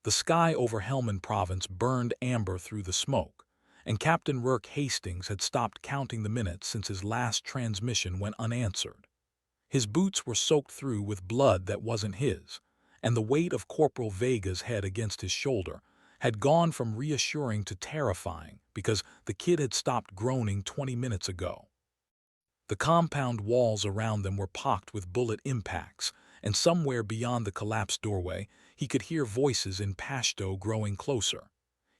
The sky over Helmand Province burned amber through the smoke, and Captain Rourke Hastings had stopped counting the minutes since his last transmission went unanswered. His boots were soaked through with blood that wasn't his, and the weight of Corporal Vega's head against his shoulder had gone from reassuring to terrifying because the kid had stopped groaning 20 minutes ago. The compound walls around them were pocked with bullet impacts, and somewhere beyond the collapsed doorway, he could hear voices in Pashto growing closer.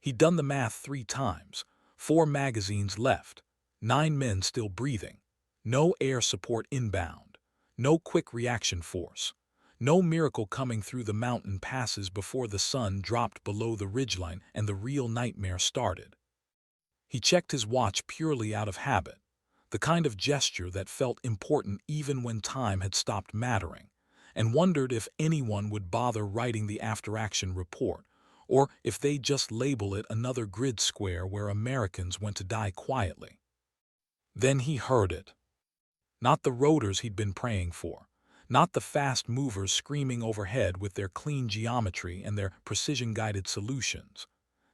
He'd done the math 3 times, 4 magazines left, 9 men still breathing, no air support inbound, no quick reaction force, no miracle coming through the mountain passes before the sun dropped below the ridgeline and the real nightmare started. He checked his watch purely out of habit, the kind of gesture that felt important even when time had stopped mattering, and wondered if anyone would bother writing the after-action report, or if they'd just label it another grid square where Americans went to die quietly. Then he heard it. Not the rotors he'd been praying for, not the fast movers screaming overhead with their clean geometry and their precision-guided solutions.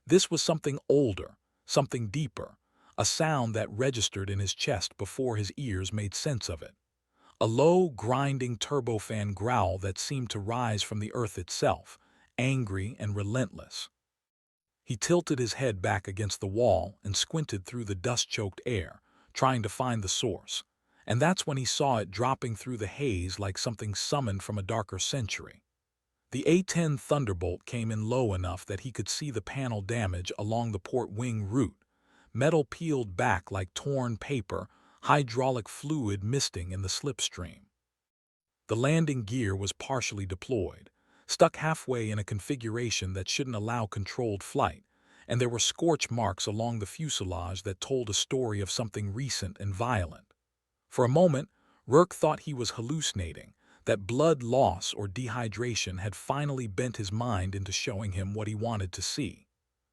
This was something older, something deeper, a sound that registered in his chest before his ears made sense of it. A low, grinding turbofan growl that seemed to rise from the earth itself, angry and relentless. He tilted his head back against the wall and squinted through the dust-choked air, trying to find the source, and that's when he saw it dropping through the haze like something summoned from a darker century. The A-10 Thunderbolt came in low enough that he could see the panel damage along the port wing route, metal peeled back like torn paper, hydraulic fluid misting in the slipstream. The landing gear was partially deployed, stuck halfway in a configuration that shouldn't allow controlled flight, and there were scorch marks along the fuselage that told a story of something recent and violent. For a moment, Rourke thought he was hallucinating, that blood loss or dehydration had finally bent his mind into showing him what he wanted to see.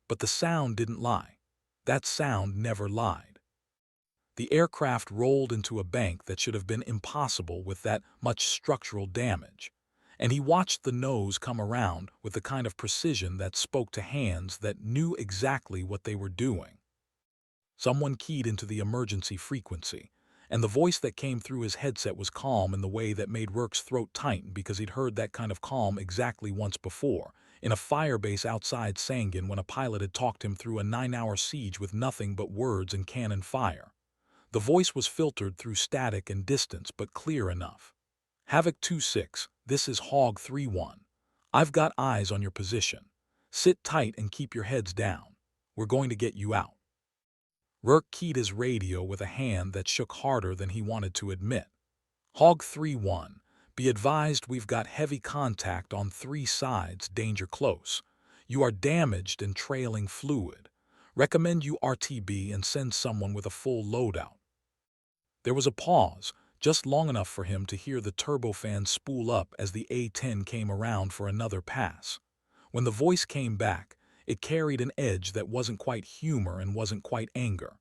But the sound didn't lie. That sound never lied. The aircraft rolled into a bank that should have been impossible with that much structural damage, and he watched the nose come around with the kind of precision that spoke to hands that knew exactly what they were doing. Someone keyed into the emergency frequency, and the voice that came through his headset was calm in the way that made Rourke's throat tighten because he'd heard that kind of calm exactly once before, in a firebase outside Sangin when a pilot had talked him through a 9-hour siege with nothing but words and cannon fire. The voice was filtered through static and distance, but clear enough. Havoc 2-6, this is Hog 3-1. I've got eyes on your position. Sit tight and keep your heads down. We're going to get you out. Rourke keyed his radio with a hand that shook harder than he wanted to admit. Hog 3-1, be advised we've got heavy contact on 3 sides, danger close. You are damaged and trailing fluid. Recommend you RTB and send someone with a full loadout. There was a pause, just long enough for him to hear the turbofan spool up as the A-10 came around for another pass. When the voice came back, it carried an edge that wasn't quite humor and wasn't quite anger.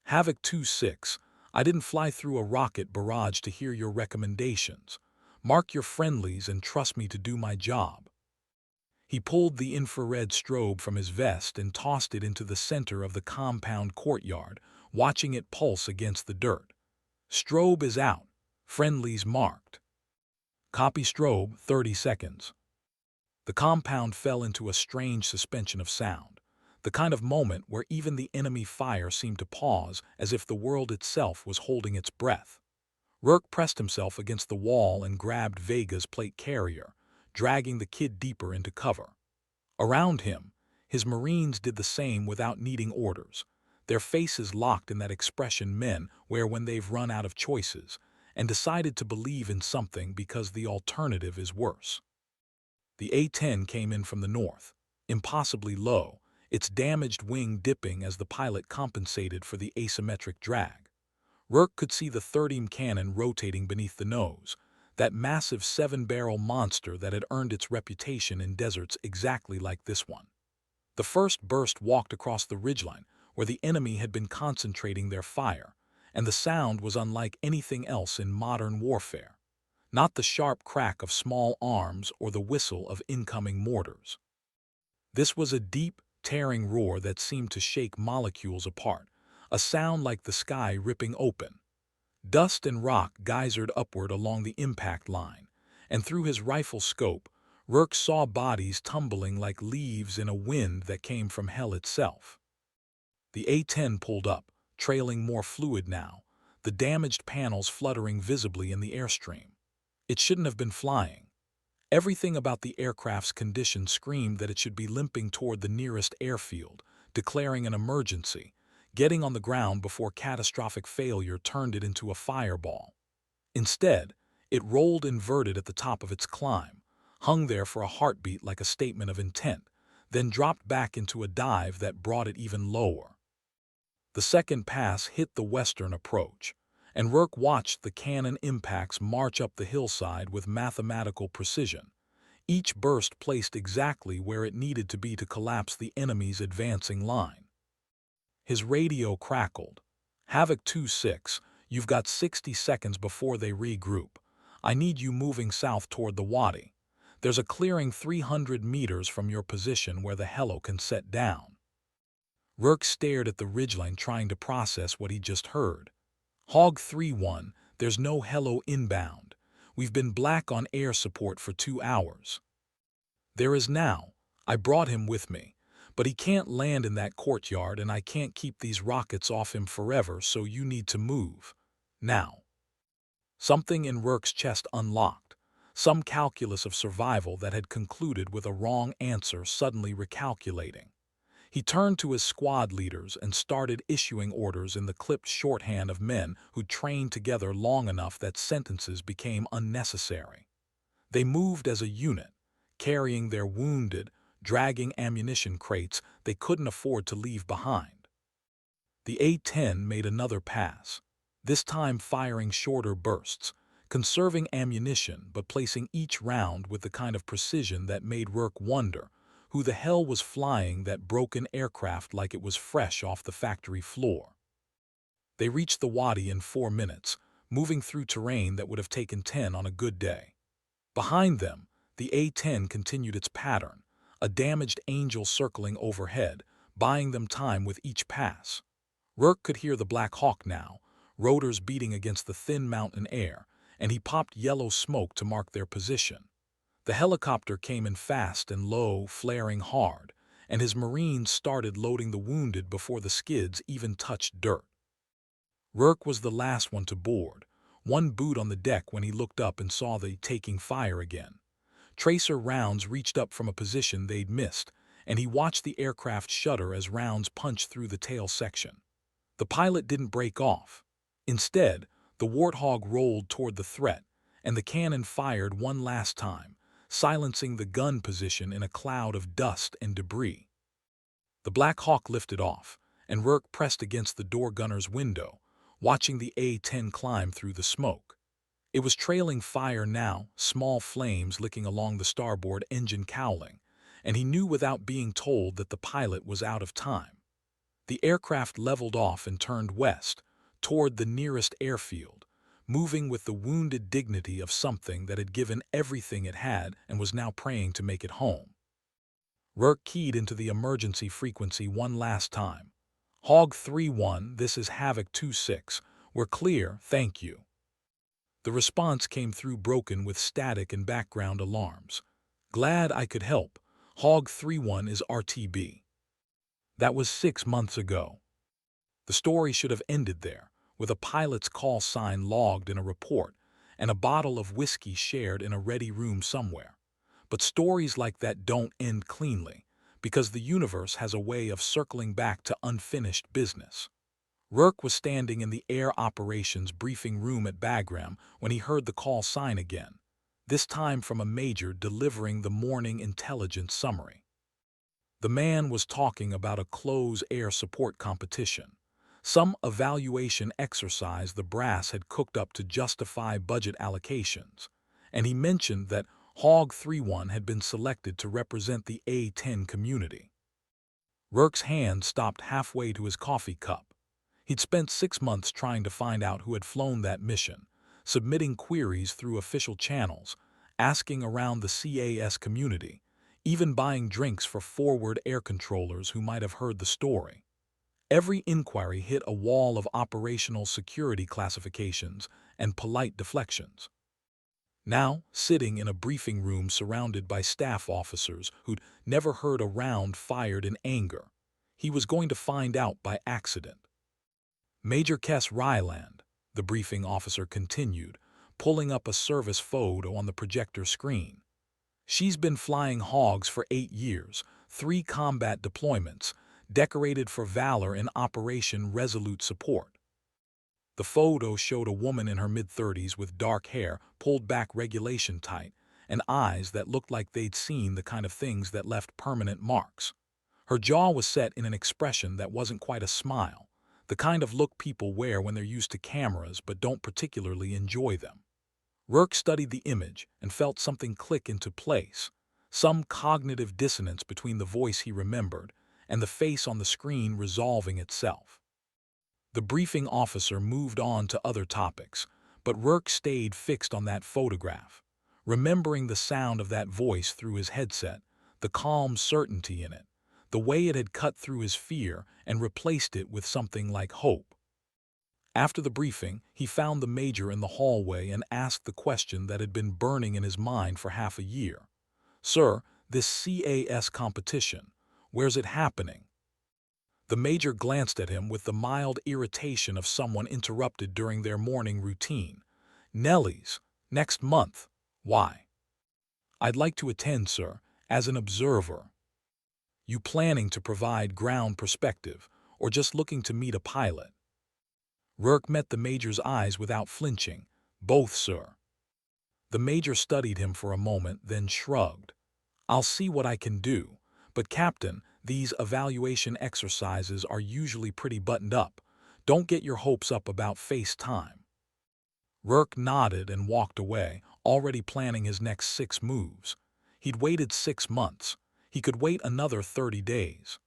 Havoc 2-6, I didn't fly through a rocket barrage to hear your recommendations. Mark your friendlies and trust me to do my job. He pulled the infrared strobe from his vest and tossed it into the center of the compound courtyard, watching it pulse against the dirt. Strobe is out. Friendlies marked. Copy strobe, 30 seconds. The compound fell into a strange suspension of sound, the kind of moment where even the enemy fire seemed to pause as if the world itself was holding its breath. Rourke pressed himself against the wall and grabbed Vega's plate carrier, dragging the kid deeper into cover. Around him, his Marines did the same without needing orders, their faces locked in that expression men wear when they've run out of choices and decided to believe in something because the alternative is worse. The A-10 came in from the north, impossibly low, its damaged wing dipping as the pilot compensated for the asymmetric drag. Rourke could see the 30mm cannon rotating beneath the nose, that massive 7-barrel monster that had earned its reputation in deserts exactly like this one. The first burst walked across the ridgeline, where the enemy had been concentrating their fire, and the sound was unlike anything else in modern warfare. Not the sharp crack of small arms or the whistle of incoming mortars. This was a deep, tearing roar that seemed to shake molecules apart, a sound like the sky ripping open. Dust and rock geysered upward along the impact line, and through his rifle scope, Rourke saw bodies tumbling like leaves in a wind that came from hell itself. The A-10 pulled up, trailing more fluid now, the damaged panels fluttering visibly in the airstream. It shouldn't have been flying. Everything about the aircraft's condition screamed that it should be limping toward the nearest airfield, declaring an emergency, getting on the ground before catastrophic failure turned it into a fireball. Instead, it rolled inverted at the top of its climb, hung there for a heartbeat like a statement of intent, then dropped back into a dive that brought it even lower. The second pass hit the western approach, and Rourke watched the cannon impacts march up the hillside with mathematical precision, each burst placed exactly where it needed to be to collapse the enemy's advancing line. His radio crackled. "Havoc 2-6, you've got 60 seconds before they regroup. I need you moving south toward the wadi. There's a clearing 300 meters from your position where the helo can set down." Rourke stared at the ridgeline trying to process what he just heard. "Hog 3-1, there's no helo inbound. We've been black on air support for 2 hours. There is now. I brought him with me. But he can't land in that courtyard and I can't keep these rockets off him forever, so you need to move. Now." Something in Rourke's chest unlocked. Some calculus of survival that had concluded with a wrong answer suddenly recalculating. He turned to his squad leaders and started issuing orders in the clipped shorthand of men who'd trained together long enough that sentences became unnecessary. They moved as a unit, carrying their wounded, dragging ammunition crates they couldn't afford to leave behind. The A-10 made another pass, this time firing shorter bursts, conserving ammunition but placing each round with the kind of precision that made Rourke wonder who the hell was flying that broken aircraft like it was fresh off the factory floor. They reached the wadi in 4 minutes, moving through terrain that would have taken 10 on a good day. Behind them, the A-10 continued its pattern, a damaged Angel circling overhead, buying them time with each pass. Rourke could hear the Black Hawk now, rotors beating against the thin mountain air, and he popped yellow smoke to mark their position. The helicopter came in fast and low, flaring hard, and his Marines started loading the wounded before the skids even touched dirt. Rourke was the last one to board, one boot on the deck when he looked up and saw the taking fire again. Tracer rounds reached up from a position they'd missed, and he watched the aircraft shudder as rounds punched through the tail section. The pilot didn't break off. Instead, the Warthog rolled toward the threat, and the cannon fired one last time, silencing the gun position in a cloud of dust and debris. The Black Hawk lifted off, and Rourke pressed against the door gunner's window, watching the A-10 climb through the smoke. It was trailing fire now, small flames licking along the starboard engine cowling, and he knew without being told that the pilot was out of time. The aircraft leveled off and turned west, toward the nearest airfield, moving with the wounded dignity of something that had given everything it had and was now praying to make it home. Rourke keyed into the emergency frequency one last time. "Hog 3-1, this is Havoc 2-6. We're clear, thank you." The response came through broken with static and background alarms. "Glad I could help. Hog 3-1 is RTB." That was 6 months ago. The story should have ended there, with a pilot's call sign logged in a report and a bottle of whiskey shared in a ready room somewhere. But stories like that don't end cleanly, because the universe has a way of circling back to unfinished business. Rourke was standing in the air operations briefing room at Bagram when he heard the call sign again, this time from a major delivering the morning intelligence summary. The man was talking about a close air support competition, some evaluation exercise the brass had cooked up to justify budget allocations, and he mentioned that Hog 3-1 had been selected to represent the A-10 community. Rourke's hand stopped halfway to his coffee cup. He'd spent 6 months trying to find out who had flown that mission, submitting queries through official channels, asking around the CAS community, even buying drinks for forward air controllers who might have heard the story. Every inquiry hit a wall of operational security classifications and polite deflections. Now, sitting in a briefing room surrounded by staff officers who'd never heard a round fired in anger, he was going to find out by accident. Major Kess Ryland, the briefing officer continued, pulling up a service photo on the projector screen. She's been flying hogs for 8 years, 3 combat deployments, decorated for valor in Operation Resolute Support. The photo showed a woman in her mid-30s with dark hair pulled back regulation tight and eyes that looked like they'd seen the kind of things that left permanent marks. Her jaw was set in an expression that wasn't quite a smile, the kind of look people wear when they're used to cameras but don't particularly enjoy them. Rourke studied the image and felt something click into place, some cognitive dissonance between the voice he remembered and the face on the screen resolving itself. The briefing officer moved on to other topics, but Rourke stayed fixed on that photograph, remembering the sound of that voice through his headset, the calm certainty in it, the way it had cut through his fear and replaced it with something like hope. After the briefing, he found the major in the hallway and asked the question that had been burning in his mind for half a year. "Sir, this CAS competition, where's it happening?" The major glanced at him with the mild irritation of someone interrupted during their morning routine. "Nellie's, next month. Why?" "I'd like to attend, sir, as an observer." "You planning to provide ground perspective, or just looking to meet a pilot?" Rourke met the major's eyes without flinching. "Both, sir." The major studied him for a moment, then shrugged. "I'll see what I can do. But, Captain, these evaluation exercises are usually pretty buttoned up. Don't get your hopes up about face time." Rourke nodded and walked away, already planning his next 6 moves. He'd waited 6 months. He could wait another 30 days.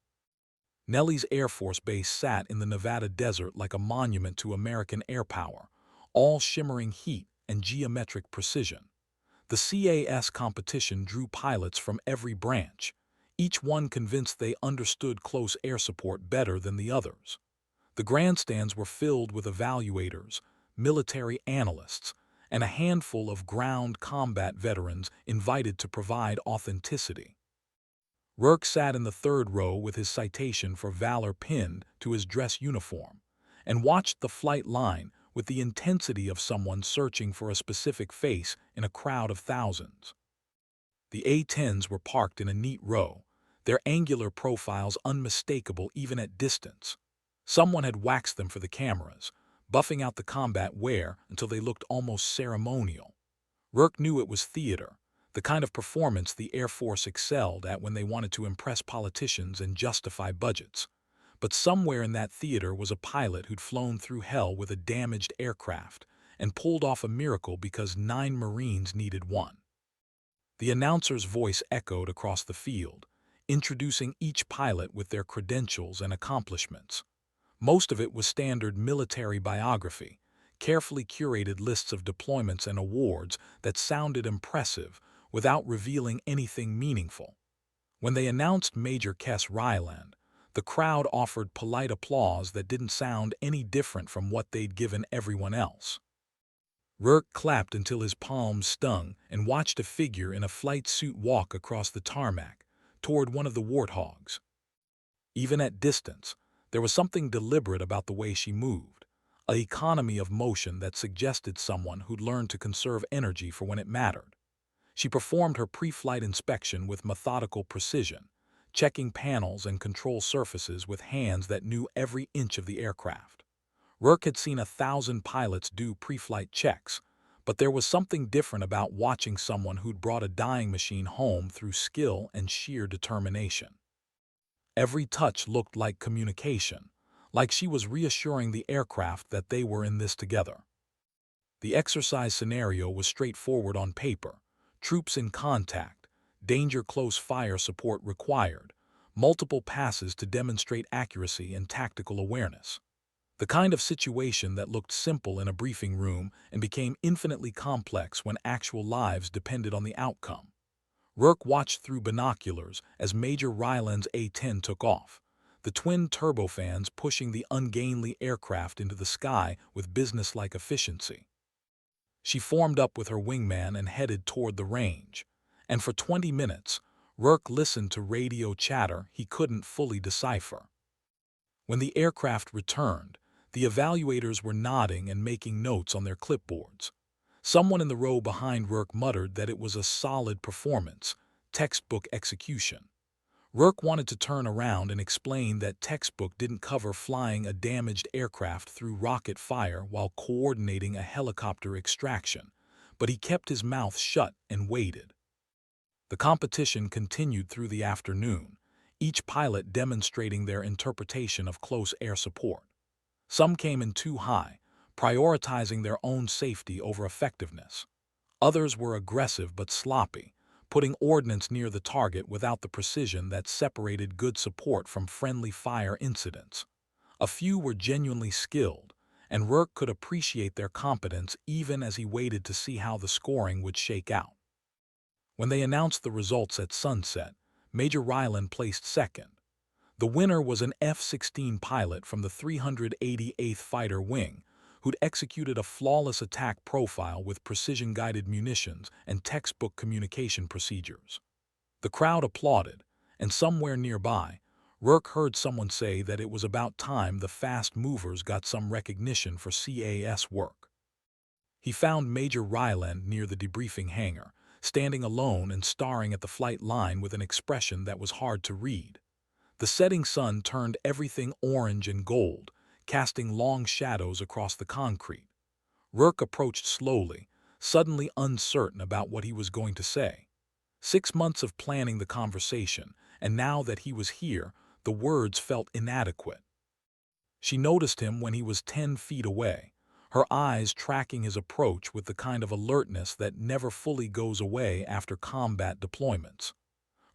Nellie's Air Force Base sat in the Nevada desert like a monument to American air power, all shimmering heat and geometric precision. The CAS competition drew pilots from every branch, each one convinced they understood close air support better than the others. The grandstands were filled with evaluators, military analysts, and a handful of ground combat veterans invited to provide authenticity. Rourke sat in the 3rd row with his citation for valor pinned to his dress uniform, and watched the flight line with the intensity of someone searching for a specific face in a crowd of thousands. The A-10s were parked in a neat row, their angular profiles unmistakable even at distance. Someone had waxed them for the cameras, buffing out the combat wear until they looked almost ceremonial. Rourke knew it was theater, the kind of performance the Air Force excelled at when they wanted to impress politicians and justify budgets. But somewhere in that theater was a pilot who'd flown through hell with a damaged aircraft and pulled off a miracle because 9 Marines needed one. The announcer's voice echoed across the field, introducing each pilot with their credentials and accomplishments. Most of it was standard military biography, carefully curated lists of deployments and awards that sounded impressive without revealing anything meaningful. When they announced Major Kess Ryland, the crowd offered polite applause that didn't sound any different from what they'd given everyone else. Rourke clapped until his palms stung and watched a figure in a flight suit walk across the tarmac toward one of the warthogs. Even at distance, there was something deliberate about the way she moved, an economy of motion that suggested someone who'd learned to conserve energy for when it mattered. She performed her pre-flight inspection with methodical precision, checking panels and control surfaces with hands that knew every inch of the aircraft. Rourke had seen 1,000 pilots do pre-flight checks, but there was something different about watching someone who'd brought a dying machine home through skill and sheer determination. Every touch looked like communication, like she was reassuring the aircraft that they were in this together. The exercise scenario was straightforward on paper: troops in contact, danger close fire support required, multiple passes to demonstrate accuracy and tactical awareness. The kind of situation that looked simple in a briefing room and became infinitely complex when actual lives depended on the outcome. Rourke watched through binoculars as Major Ryland's A-10 took off, the twin turbofans pushing the ungainly aircraft into the sky with businesslike efficiency. She formed up with her wingman and headed toward the range, and for 20 minutes, Rourke listened to radio chatter he couldn't fully decipher. When the aircraft returned, the evaluators were nodding and making notes on their clipboards. Someone in the row behind Rourke muttered that it was a solid performance, textbook execution. Rourke wanted to turn around and explain that textbook didn't cover flying a damaged aircraft through rocket fire while coordinating a helicopter extraction, but he kept his mouth shut and waited. The competition continued through the afternoon, each pilot demonstrating their interpretation of close air support. Some came in too high, prioritizing their own safety over effectiveness. Others were aggressive but sloppy, putting ordnance near the target without the precision that separated good support from friendly fire incidents. A few were genuinely skilled, and Rourke could appreciate their competence even as he waited to see how the scoring would shake out. When they announced the results at sunset, Major Ryland placed second. The winner was an F-16 pilot from the 388th Fighter Wing, who'd executed a flawless attack profile with precision-guided munitions and textbook communication procedures. The crowd applauded, and somewhere nearby, Rourke heard someone say that it was about time the fast movers got some recognition for CAS work. He found Major Ryland near the debriefing hangar, standing alone and staring at the flight line with an expression that was hard to read. The setting sun turned everything orange and gold, casting long shadows across the concrete. Rourke approached slowly, suddenly uncertain about what he was going to say. 6 months of planning the conversation, and now that he was here, the words felt inadequate. She noticed him when he was 10 feet away, her eyes tracking his approach with the kind of alertness that never fully goes away after combat deployments.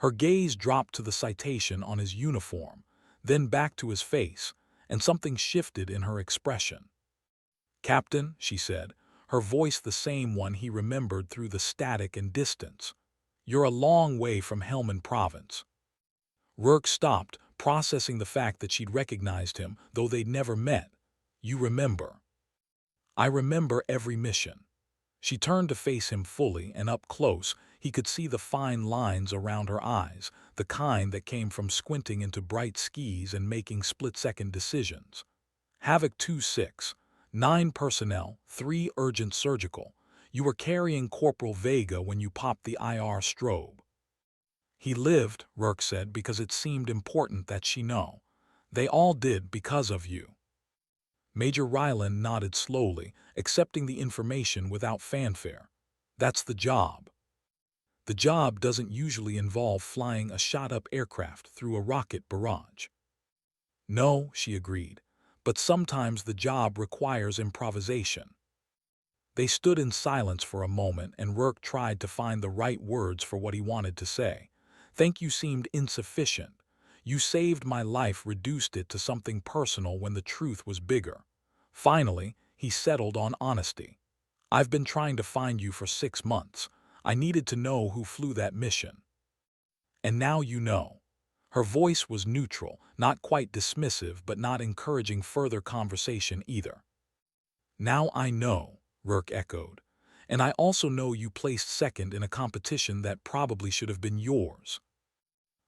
Her gaze dropped to the citation on his uniform, then back to his face, and something shifted in her expression. "Captain," she said, her voice the same one he remembered through the static and distance. "You're a long way from Helmand Province." Rourke stopped, processing the fact that she'd recognized him, though they'd never met. "You remember." "I remember every mission." She turned to face him fully, and up close, he could see the fine lines around her eyes, the kind that came from squinting into bright skis and making split-second decisions. "Havoc 2-6, 9 personnel, 3 urgent surgical. You were carrying Corporal Vega when you popped the IR strobe." "He lived," Rourke said, "because it seemed important that she know. They all did because of you." Major Ryland nodded slowly, accepting the information without fanfare. "That's the job." "The job doesn't usually involve flying a shot-up aircraft through a rocket barrage." "No," she agreed, "but sometimes the job requires improvisation." They stood in silence for a moment, and Rourke tried to find the right words for what he wanted to say. "Thank you seemed insufficient. You saved my life, reduced it to something personal when the truth was bigger." Finally, he settled on honesty. "I've been trying to find you for 6 months. I needed to know who flew that mission." "And now you know." Her voice was neutral, not quite dismissive, but not encouraging further conversation either. "Now I know," Rourke echoed. "And I also know you placed second in a competition that probably should have been yours."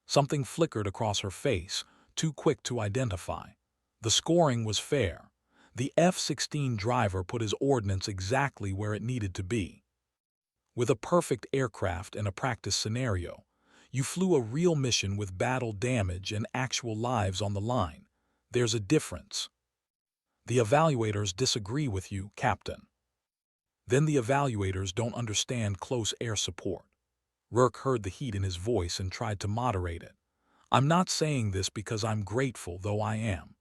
Something flickered across her face, too quick to identify. The scoring was fair. The F-16 driver put his ordnance exactly where it needed to be. With a perfect aircraft and a practice scenario, you flew a real mission with battle damage and actual lives on the line. There's a difference. "The evaluators disagree with you, Captain." "Then the evaluators don't understand close air support." Rourke heard the heat in his voice and tried to moderate it. "I'm not saying this because I'm grateful, though I am.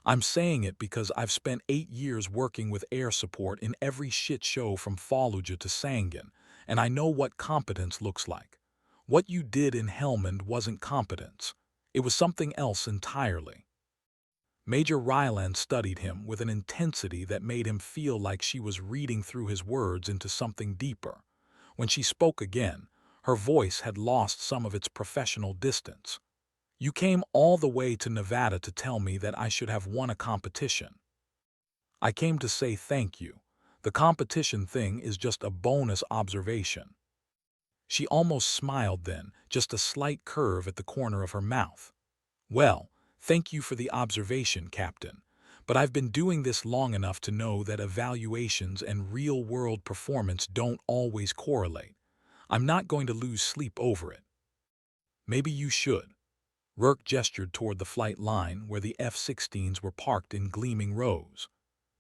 I'm saying it because I've spent 8 years working with air support in every shit show from Fallujah to Sangin, and I know what competence looks like. What you did in Helmand wasn't competence. It was something else entirely." Major Ryland studied him with an intensity that made him feel like she was reading through his words into something deeper. When she spoke again, Her voice had lost some of its professional distance. "You came all the way to Nevada to tell me that I should have won a competition. I came to say thank you. The competition thing is just a bonus observation." She almost smiled then, just a slight curve at the corner of her mouth. "Well, thank you for the observation, Captain. But I've been doing this long enough to know that evaluations and real-world performance don't always correlate. I'm not going to lose sleep over it." "Maybe you should." Rourke gestured toward the flight line where the F-16s were parked in gleaming rows.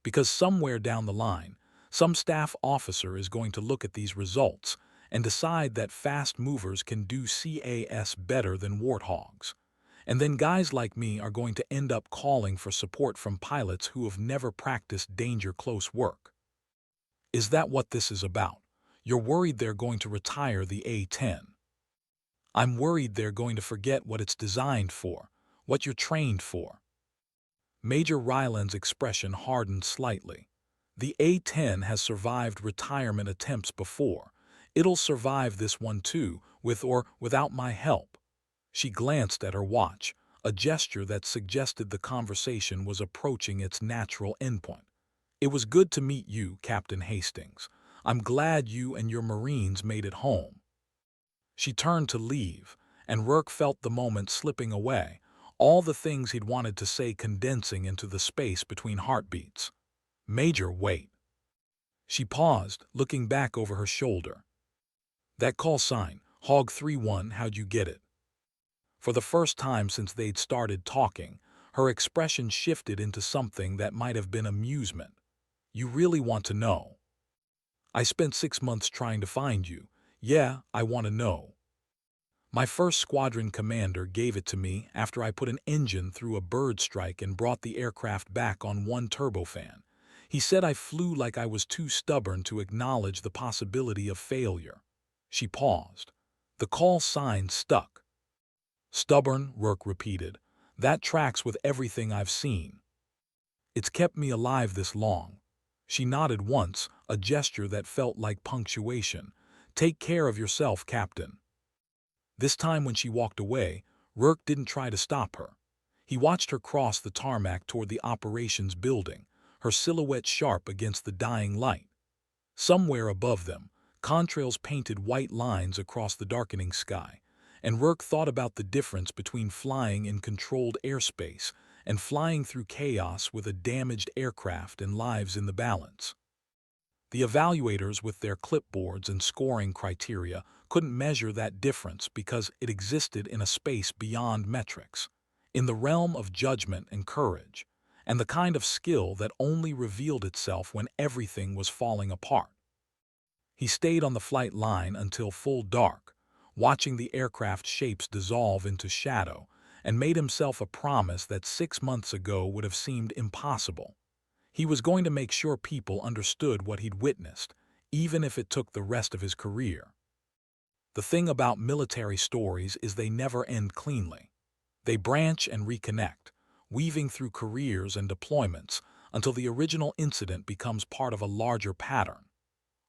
"Because somewhere down the line, some staff officer is going to look at these results and decide that fast movers can do CAS better than warthogs. And then guys like me are going to end up calling for support from pilots who have never practiced danger-close work. Is that what this is about? You're worried they're going to retire the A-10. I'm worried they're going to forget what it's designed for, what you're trained for." Major Ryland's expression hardened slightly. "The A-10 has survived retirement attempts before. It'll survive this one too, with or without my help." She glanced at her watch, a gesture that suggested the conversation was approaching its natural endpoint. "It was good to meet you, Captain Hastings. I'm glad you and your Marines made it home." She turned to leave, and Rourke felt the moment slipping away, all the things he'd wanted to say condensing into the space between heartbeats. "Major, wait." She paused, looking back over her shoulder. "That call sign, Hog 3-1, how'd you get it?" For the first time since they'd started talking, her expression shifted into something that might have been amusement. "You really want to know?" "I spent 6 months trying to find you. Yeah, I want to know." "My first squadron commander gave it to me after I put an engine through a bird strike and brought the aircraft back on one turbofan. He said I flew like I was too stubborn to acknowledge the possibility of failure." She paused. The call sign stuck. "Stubborn," Rourke repeated. "That tracks with everything I've seen. It's kept me alive this long." She nodded once, a gesture that felt like punctuation. "Take care of yourself, Captain." This time when she walked away, Rourke didn't try to stop her. He watched her cross the tarmac toward the operations building, her silhouette sharp against the dying light. Somewhere above them, contrails painted white lines across the darkening sky, and Rourke thought about the difference between flying in controlled airspace and flying through chaos with a damaged aircraft and lives in the balance. The evaluators with their clipboards and scoring criteria couldn't measure that difference because it existed in a space beyond metrics, in the realm of judgment and courage, and the kind of skill that only revealed itself when everything was falling apart. He stayed on the flight line until full dark, watching the aircraft shapes dissolve into shadow, and made himself a promise that 6 months ago would have seemed impossible. He was going to make sure people understood what he'd witnessed, even if it took the rest of his career. The thing about military stories is they never end cleanly. They branch and reconnect, weaving through careers and deployments until the original incident becomes part of a larger pattern.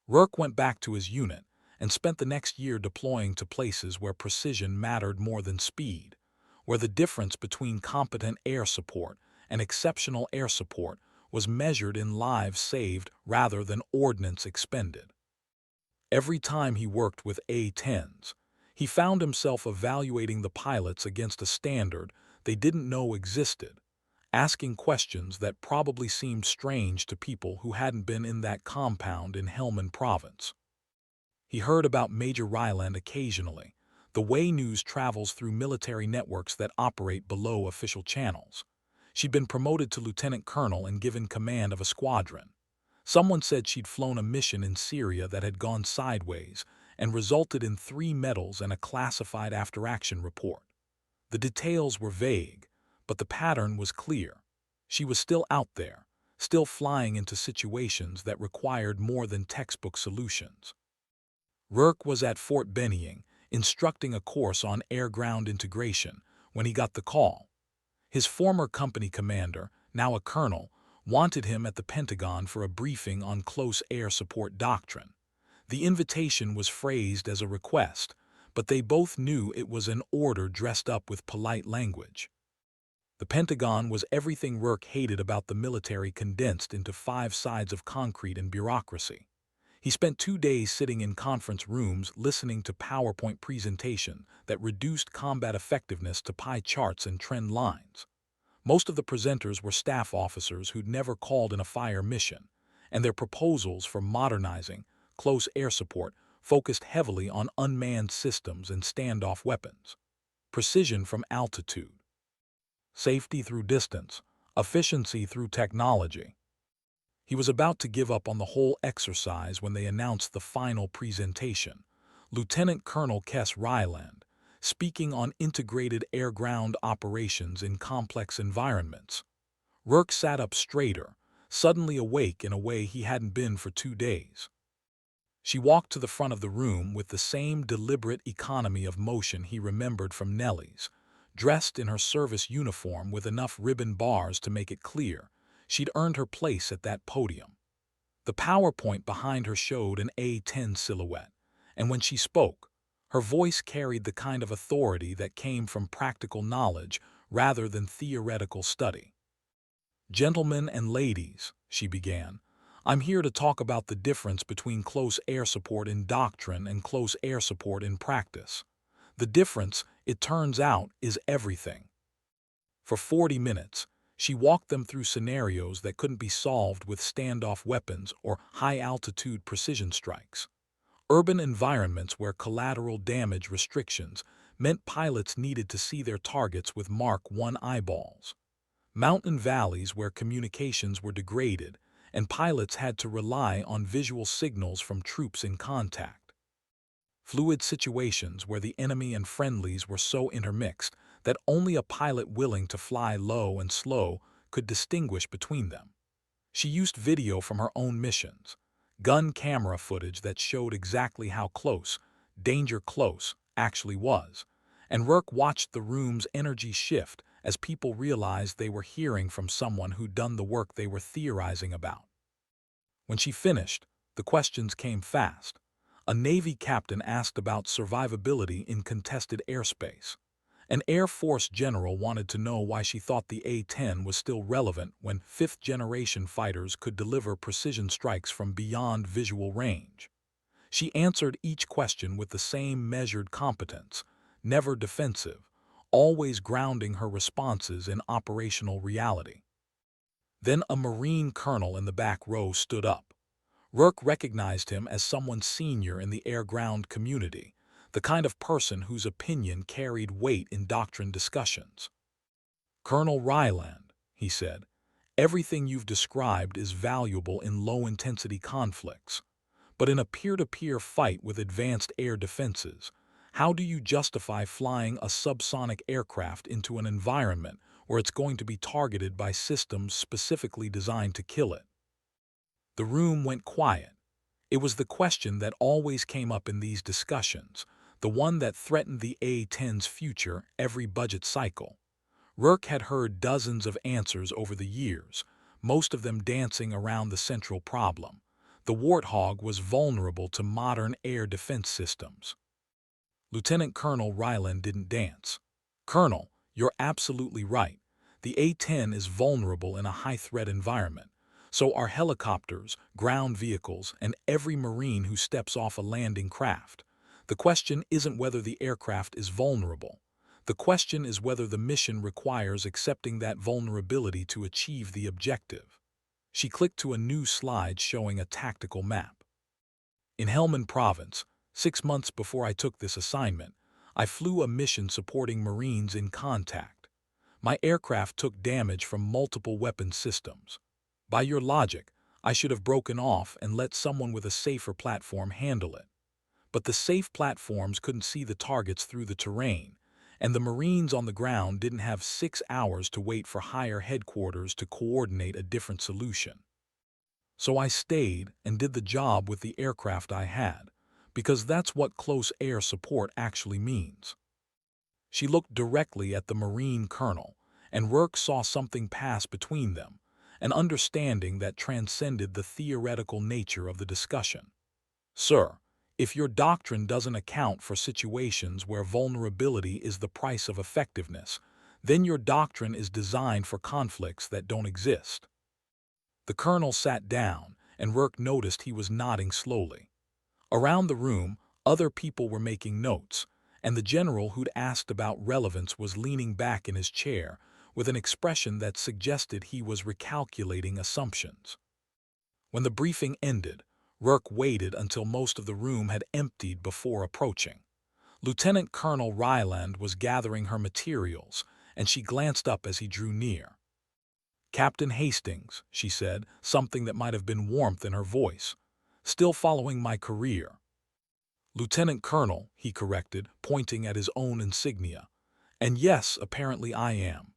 Rourke went back to his unit and spent the next year deploying to places where precision mattered more than speed, where the difference between competent air support and exceptional air support was measured in lives saved rather than ordnance expended. Every time he worked with A-10s, he found himself evaluating the pilots against a standard they didn't know existed, asking questions that probably seemed strange to people who hadn't been in that compound in Helmand Province. He heard about Major Ryland occasionally, the way news travels through military networks that operate below official channels. She'd been promoted to lieutenant colonel and given command of a squadron. Someone said she'd flown a mission in Syria that had gone sideways and resulted in 3 medals and a classified after-action report. The details were vague, but the pattern was clear. She was still out there, still flying into situations that required more than textbook solutions. Rourke was at Fort Benning, instructing a course on air-ground integration, when he got the call. His former company commander, now a colonel, wanted him at the Pentagon for a briefing on close air support doctrine. The invitation was phrased as a request, but they both knew it was an order dressed up with polite language. The Pentagon was everything Rourke hated about the military condensed into 5 sides of concrete and bureaucracy. He spent 2 days sitting in conference rooms listening to PowerPoint presentation that reduced combat effectiveness to pie charts and trend lines. Most of the presenters were staff officers who'd never called in a fire mission, and their proposals for modernizing close air support focused heavily on unmanned systems and standoff weapons, precision from altitude, safety through distance, efficiency through technology. He was about to give up on the whole exercise when they announced the final presentation. Lieutenant Colonel Kess Ryland, speaking on integrated air-ground operations in complex environments. Rourke sat up straighter, suddenly awake in a way he hadn't been for 2 days. She walked to the front of the room with the same deliberate economy of motion he remembered from Nellie's, dressed in her service uniform with enough ribbon bars to make it clear she'd earned her place at that podium. The PowerPoint behind her showed an A-10 silhouette, and when she spoke, her voice carried the kind of authority that came from practical knowledge rather than theoretical study. "Gentlemen and ladies," she began, "I'm here to talk about the difference between close air support in doctrine and close air support in practice. The difference, it turns out, is everything." For 40 minutes, she walked them through scenarios that couldn't be solved with standoff weapons or high-altitude precision strikes. Urban environments where collateral damage restrictions meant pilots needed to see their targets with Mark 1 eyeballs. Mountain valleys where communications were degraded and pilots had to rely on visual signals from troops in contact. Fluid situations where the enemy and friendlies were so intermixed that only a pilot willing to fly low and slow could distinguish between them. She used video from her own missions, gun camera footage that showed exactly how close, danger close, actually was, and Rourke watched the room's energy shift as people realized they were hearing from someone who'd done the work they were theorizing about. When she finished, the questions came fast. A Navy captain asked about survivability in contested airspace. An Air Force general wanted to know why she thought the A-10 was still relevant when fifth-generation fighters could deliver precision strikes from beyond visual range. She answered each question with the same measured competence, never defensive, always grounding her responses in operational reality. Then a Marine colonel in the back row stood up. Rourke recognized him as someone senior in the air-ground community, the kind of person whose opinion carried weight in doctrine discussions. "Colonel Ryland," he said, "everything you've described is valuable in low-intensity conflicts. But in a peer-to-peer fight with advanced air defenses, how do you justify flying a subsonic aircraft into an environment where it's going to be targeted by systems specifically designed to kill it?" The room went quiet. It was the question that always came up in these discussions, the one that threatened the A-10's future every budget cycle. Rourke had heard dozens of answers over the years, most of them dancing around the central problem. The Warthog was vulnerable to modern air defense systems. Lieutenant Colonel Ryland didn't dance. "Colonel, you're absolutely right. The A-10 is vulnerable in a high-threat environment. So are helicopters, ground vehicles, and every Marine who steps off a landing craft. The question isn't whether the aircraft is vulnerable. The question is whether the mission requires accepting that vulnerability to achieve the objective." She clicked to a new slide showing a tactical map. "In Helmand Province, 6 months before I took this assignment, I flew a mission supporting Marines in contact. My aircraft took damage from multiple weapon systems. By your logic, I should have broken off and let someone with a safer platform handle it. But the safe platforms couldn't see the targets through the terrain, and the Marines on the ground didn't have 6 hours to wait for higher headquarters to coordinate a different solution. So I stayed and did the job with the aircraft I had, because that's what close air support actually means." She looked directly at the Marine colonel, and Rourke saw something pass between them, an understanding that transcended the theoretical nature of the discussion. "Sir, If your doctrine doesn't account for situations where vulnerability is the price of effectiveness, then your doctrine is designed for conflicts that don't exist. The colonel sat down, and Rourke noticed he was nodding slowly. Around the room, other people were making notes, and the general who'd asked about relevance was leaning back in his chair with an expression that suggested he was recalculating assumptions. When the briefing ended, Rourke waited until most of the room had emptied before approaching. Lieutenant Colonel Ryland was gathering her materials, and she glanced up as he drew near. "Captain Hastings," she said, something that might have been warmth in her voice. "Still following my career." "Lieutenant Colonel," he corrected, pointing at his own insignia. "And yes, apparently I am."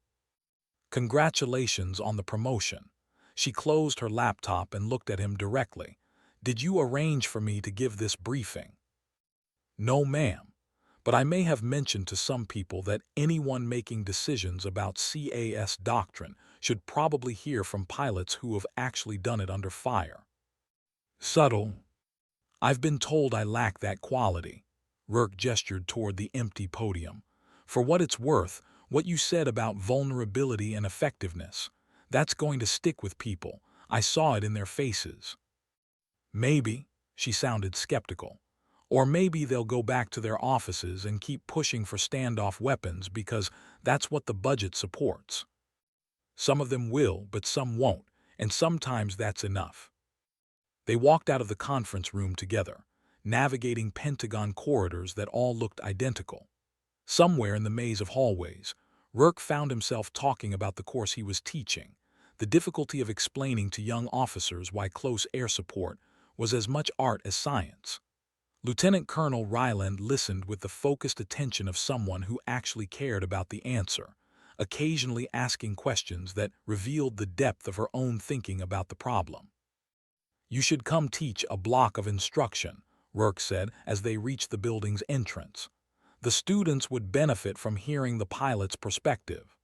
"Congratulations on the promotion." She closed her laptop and looked at him directly. "Did you arrange for me to give this briefing?" "No, ma'am. But I may have mentioned to some people that anyone making decisions about CAS doctrine should probably hear from pilots who have actually done it under fire." "Subtle." "I've been told I lack that quality." Rourke gestured toward the empty podium. "For what it's worth, what you said about vulnerability and effectiveness, that's going to stick with people. I saw it in their faces." "Maybe," she sounded skeptical. "Or maybe they'll go back to their offices and keep pushing for standoff weapons because that's what the budget supports. Some of them will, but some won't, and sometimes that's enough." They walked out of the conference room together, navigating Pentagon corridors that all looked identical. Somewhere in the maze of hallways, Rourke found himself talking about the course he was teaching, the difficulty of explaining to young officers why close air support was as much art as science. Lieutenant Colonel Ryland listened with the focused attention of someone who actually cared about the answer, occasionally asking questions that revealed the depth of her own thinking about the problem. "You should come teach a block of instruction," Rourke said as they reached the building's entrance. "The students would benefit from hearing the pilot's perspective."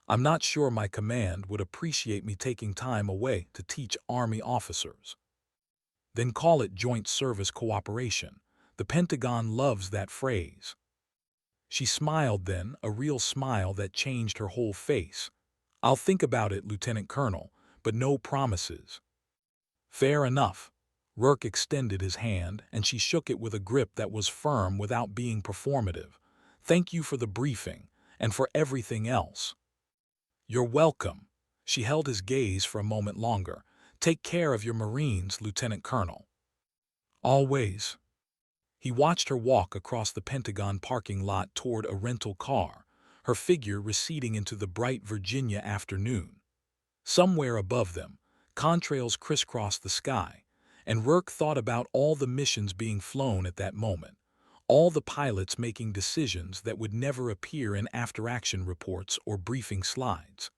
"I'm not sure my command would appreciate me taking time away to teach Army officers." "Then call it joint service cooperation. The Pentagon loves that phrase." She smiled then, a real smile that changed her whole face. "I'll think about it, Lieutenant Colonel, but no promises." "Fair enough." Rourke extended his hand, and she shook it with a grip that was firm without being performative. "Thank you for the briefing, and for everything else." "You're welcome." She held his gaze for a moment longer. "Take care of your Marines, Lieutenant Colonel." "Always." He watched her walk across the Pentagon parking lot toward a rental car, her figure receding into the bright Virginia afternoon. Somewhere above them, contrails crisscrossed the sky, and Rourke thought about all the missions being flown at that moment, all the pilots making decisions that would never appear in after-action reports or briefing slides.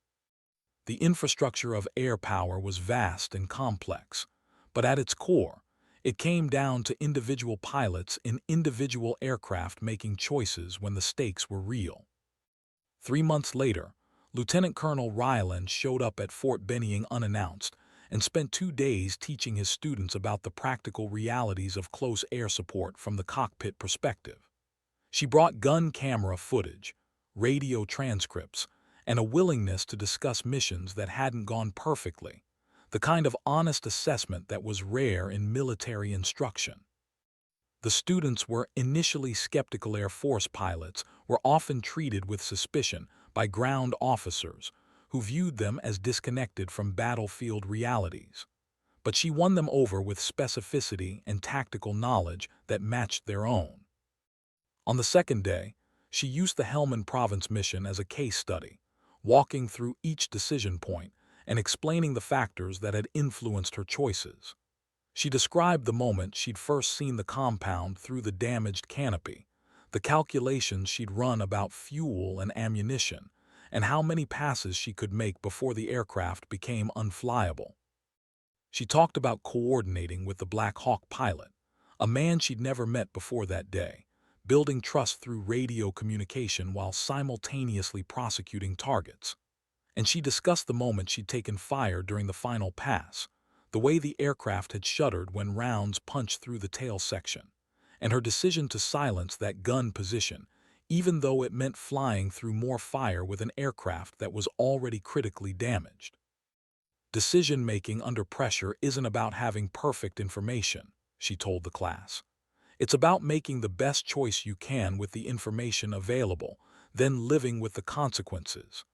The infrastructure of air power was vast and complex, but at its core, it came down to individual pilots in individual aircraft making choices when the stakes were real. 3 months later, Lieutenant Colonel Ryland showed up at Fort Benning unannounced and spent 2 days teaching his students about the practical realities of close air support from the cockpit perspective. She brought gun camera footage, radio transcripts, and a willingness to discuss missions that hadn't gone perfectly, the kind of honest assessment that was rare in military instruction. The students were initially skeptical. Air Force pilots were often treated with suspicion by ground officers who viewed them as disconnected from battlefield realities. But she won them over with specificity and tactical knowledge that matched their own. On the second day, she used the Helmand Province mission as a case study, walking through each decision point and explaining the factors that had influenced her choices. She described the moment she'd first seen the compound through the damaged canopy, the calculations she'd run about fuel and ammunition, and how many passes she could make before the aircraft became unflyable. She talked about coordinating with the Black Hawk pilot, a man she'd never met before that day, building trust through radio communication while simultaneously prosecuting targets. And she discussed the moment she'd taken fire during the final pass, the way the aircraft had shuddered when rounds punched through the tail section, and her decision to silence that gun position, even though it meant flying through more fire with an aircraft that was already critically damaged. Decision-making under pressure isn't about having perfect information, she told the class. It's about making the best choice you can with the information available, then living with the consequences.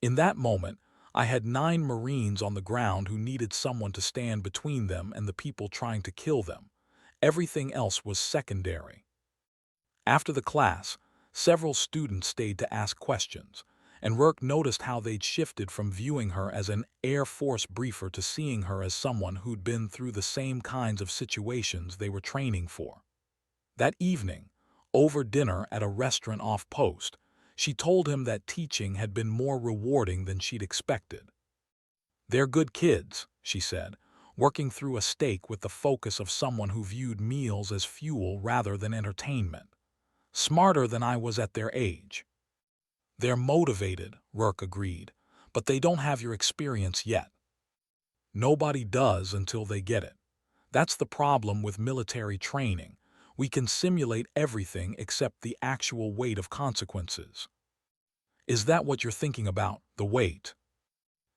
In that moment, I had 9 Marines on the ground who needed someone to stand between them and the people trying to kill them. Everything else was secondary. After the class, several students stayed to ask questions, and Rourke noticed how they'd shifted from viewing her as an Air Force briefer to seeing her as someone who'd been through the same kinds of situations they were training for. That evening, over dinner at a restaurant off post, she told him that teaching had been more rewarding than she'd expected. "They're good kids," she said, working through a steak with the focus of someone who viewed meals as fuel rather than entertainment. "Smarter than I was at their age." "They're motivated," Rourke agreed, "but they don't have your experience yet." Nobody does until they get it. That's the problem with military training. We can simulate everything except the actual weight of consequences. "Is that what you're thinking about, the weight?"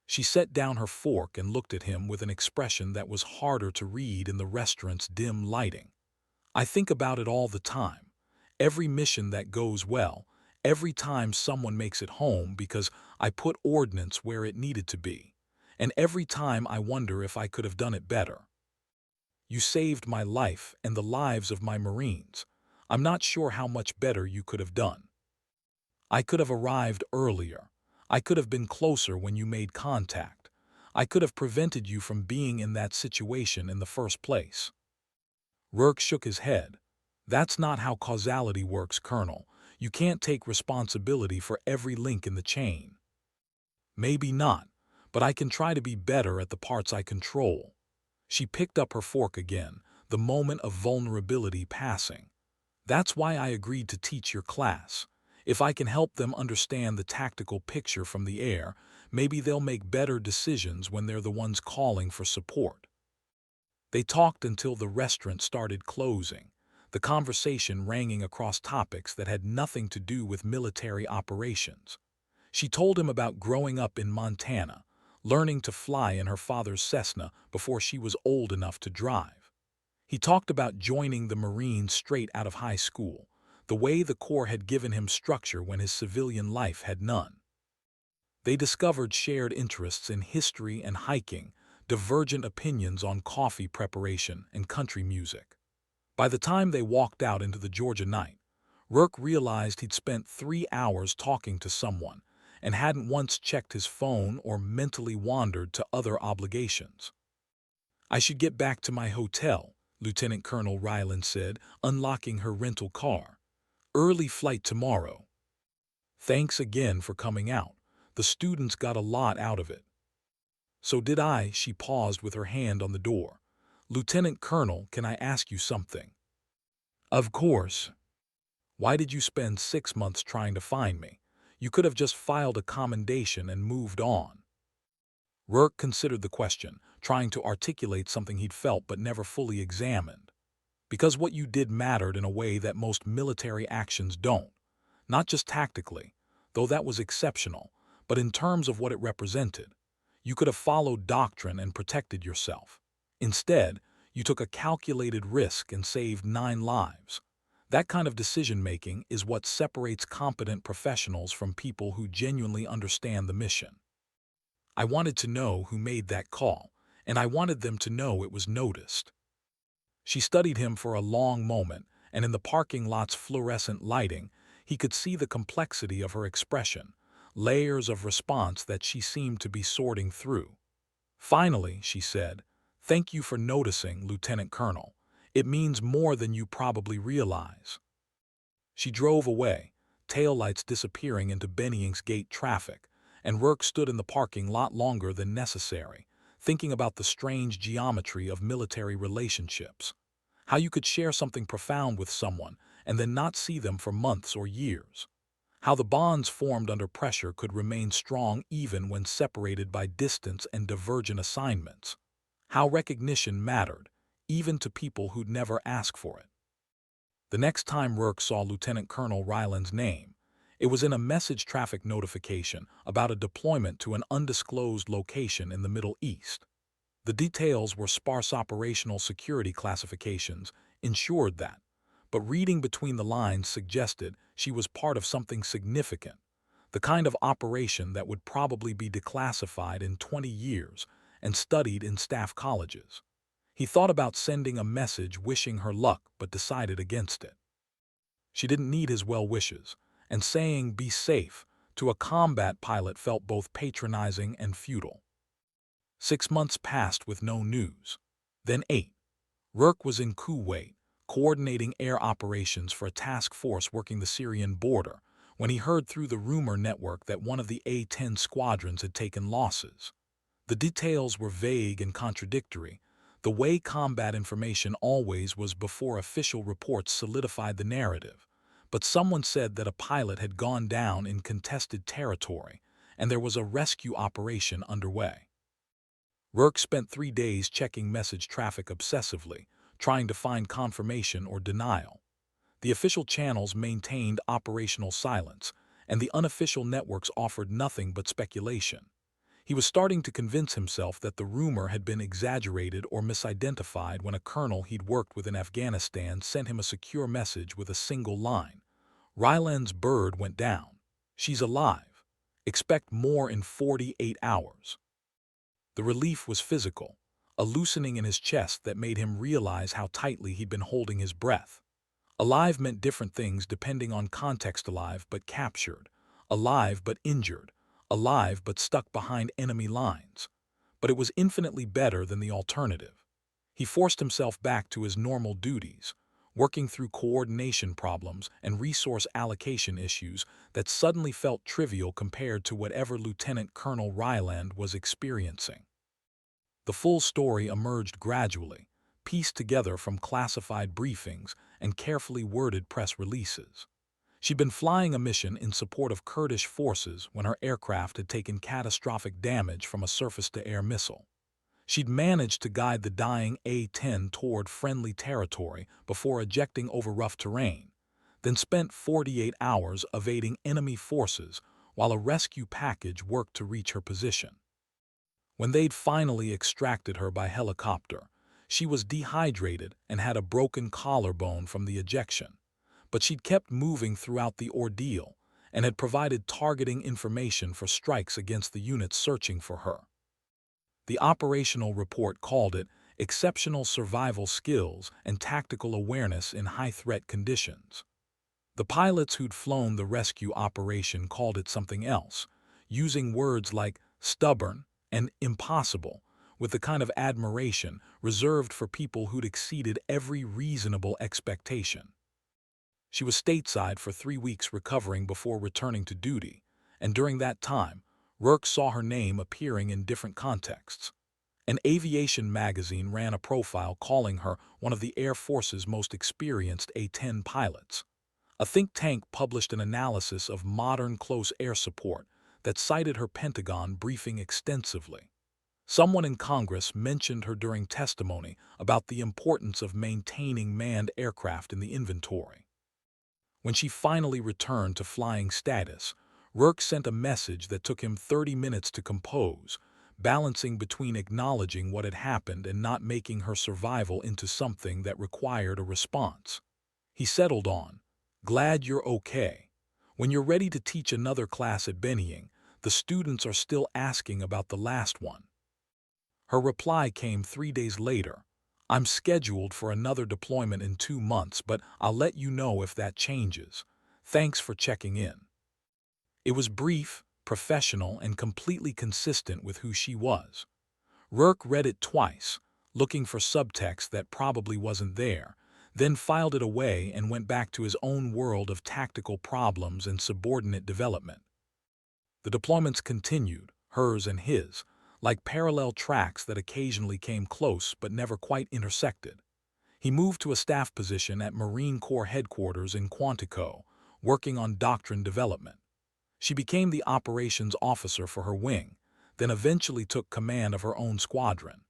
She set down her fork and looked at him with an expression that was harder to read in the restaurant's dim lighting. "I think about it all the time. Every mission that goes well, every time someone makes it home because I put ordnance where it needed to be, and every time I wonder if I could have done it better. You saved my life and the lives of my Marines. I'm not sure how much better you could have done. I could have arrived earlier. I could have been closer when you made contact. I could have prevented you from being in that situation in the first place." Rourke shook his head. "That's not how causality works, Colonel. You can't take responsibility for every link in the chain." "Maybe not, but I can try to be better at the parts I control." She picked up her fork again, the moment of vulnerability passing. "That's why I agreed to teach your class. If I can help them understand the tactical picture from the air, maybe they'll make better decisions when they're the ones calling for support." They talked until the restaurant started closing, the conversation ranging across topics that had nothing to do with military operations. She told him about growing up in Montana, learning to fly in her father's Cessna before she was old enough to drive. He talked about joining the Marines straight out of high school, the way the Corps had given him structure when his civilian life had none. They discovered shared interests in history and hiking, divergent opinions on coffee preparation and country music. By the time they walked out into the Georgia night, Rourke realized he'd spent 3 hours talking to someone and hadn't once checked his phone or mentally wandered to other obligations. "I should get back to my hotel," Lieutenant Colonel Ryland said, unlocking her rental car. "Early flight tomorrow." "Thanks again for coming out. The students got a lot out of it." "So did I." She paused with her hand on the door. "Lieutenant Colonel, can I ask you something?" "Of course." "Why did you spend 6 months trying to find me? You could have just filed a commendation and moved on." Rourke considered the question, trying to articulate something he'd felt but never fully examined. "Because what you did mattered in a way that most military actions don't. Not just tactically, though that was exceptional, but in terms of what it represented. You could have followed doctrine and protected yourself. Instead, you took a calculated risk and saved 9 lives. That kind of decision-making is what separates competent professionals from people who genuinely understand the mission. I wanted to know who made that call, and I wanted them to know it was noticed." She studied him for a long moment, and in the parking lot's fluorescent lighting, he could see the complexity of her expression, layers of response that she seemed to be sorting through. Finally, she said, "Thank you for noticing, Lieutenant Colonel. It means more than you probably realize." She drove away, taillights disappearing into Bennings Gate traffic, and Rourke stood in the parking lot longer than necessary, thinking about the strange geometry of military relationships. How you could share something profound with someone and then not see them for months or years. How the bonds formed under pressure could remain strong even when separated by distance and divergent assignments. how recognition mattered, even to people who'd never asked for it. The next time Rourke saw Lieutenant Colonel Ryland's name, it was in a message traffic notification about a deployment to an undisclosed location in the Middle East. The details were sparse operational security classifications, ensured that, but reading between the lines suggested she was part of something significant, the kind of operation that would probably be declassified in 20 years and studied in staff colleges. He thought about sending a message wishing her luck but decided against it. She didn't need his well wishes, and saying "be safe" to a combat pilot felt both patronizing and futile. 6 months passed with no news. Then 8. Rourke was in Kuwait, coordinating air operations for a task force working the Syrian border, when he heard through the rumor network that one of the A-10 squadrons had taken losses. The details were vague and contradictory, the way combat information always was before official reports solidified the narrative, but someone said that a pilot had gone down in contested territory, and there was a rescue operation underway. Rourke spent 3 days checking message traffic obsessively, trying to find confirmation or denial. The official channels maintained operational silence, and the unofficial networks offered nothing but speculation. He was starting to convince himself that the rumor had been exaggerated or misidentified when a colonel he'd worked with in Afghanistan sent him a secure message with a single line. "Ryland's bird went down. She's alive. Expect more in 48 hours." The relief was physical, a loosening in his chest that made him realize how tightly he'd been holding his breath. Alive meant different things depending on context: alive but captured, alive but injured, alive but stuck behind enemy lines. But it was infinitely better than the alternative. He forced himself back to his normal duties, working through coordination problems and resource allocation issues that suddenly felt trivial compared to whatever Lieutenant Colonel Ryland was experiencing. The full story emerged gradually, pieced together from classified briefings and carefully worded press releases. She'd been flying a mission in support of Kurdish forces when her aircraft had taken catastrophic damage from a surface-to-air missile. She'd managed to guide the dying A-10 toward friendly territory before ejecting over rough terrain, then spent 48 hours evading enemy forces while a rescue package worked to reach her position. When they'd finally extracted her by helicopter, she was dehydrated and had a broken collarbone from the ejection, but she'd kept moving throughout the ordeal and had provided targeting information for strikes against the units searching for her. The operational report called it exceptional survival skills and tactical awareness in high-threat conditions. The pilots who'd flown the rescue operation called it something else, using words like stubborn and impossible, with the kind of admiration reserved for people who'd exceeded every reasonable expectation. She was stateside for 3 weeks recovering before returning to duty, and during that time, Rourke saw her name appearing in different contexts. An aviation magazine ran a profile calling her one of the Air Force's most experienced A-10 pilots. A think tank published an analysis of modern close air support that cited her Pentagon briefing extensively. Someone in Congress mentioned her during testimony about the importance of maintaining manned aircraft in the inventory. When she finally returned to flying status, Rourke sent a message that took him 30 minutes to compose, balancing between acknowledging what had happened and not making her survival into something that required a response. He settled on, "Glad you're okay. When you're ready to teach another class at Bennying, the students are still asking about the last one." Her reply came 3 days later. "I'm scheduled for another deployment in 2 months, but I'll let you know if that changes. Thanks for checking in." It was brief, professional, and completely consistent with who she was. Rourke read it twice, looking for subtext that probably wasn't there, then filed it away and went back to his own world of tactical problems and subordinate development. The deployments continued, hers and his, like parallel tracks that occasionally came close but never quite intersected. He moved to a staff position at Marine Corps headquarters in Quantico, working on doctrine development. She became the operations officer for her wing, then eventually took command of her own squadron.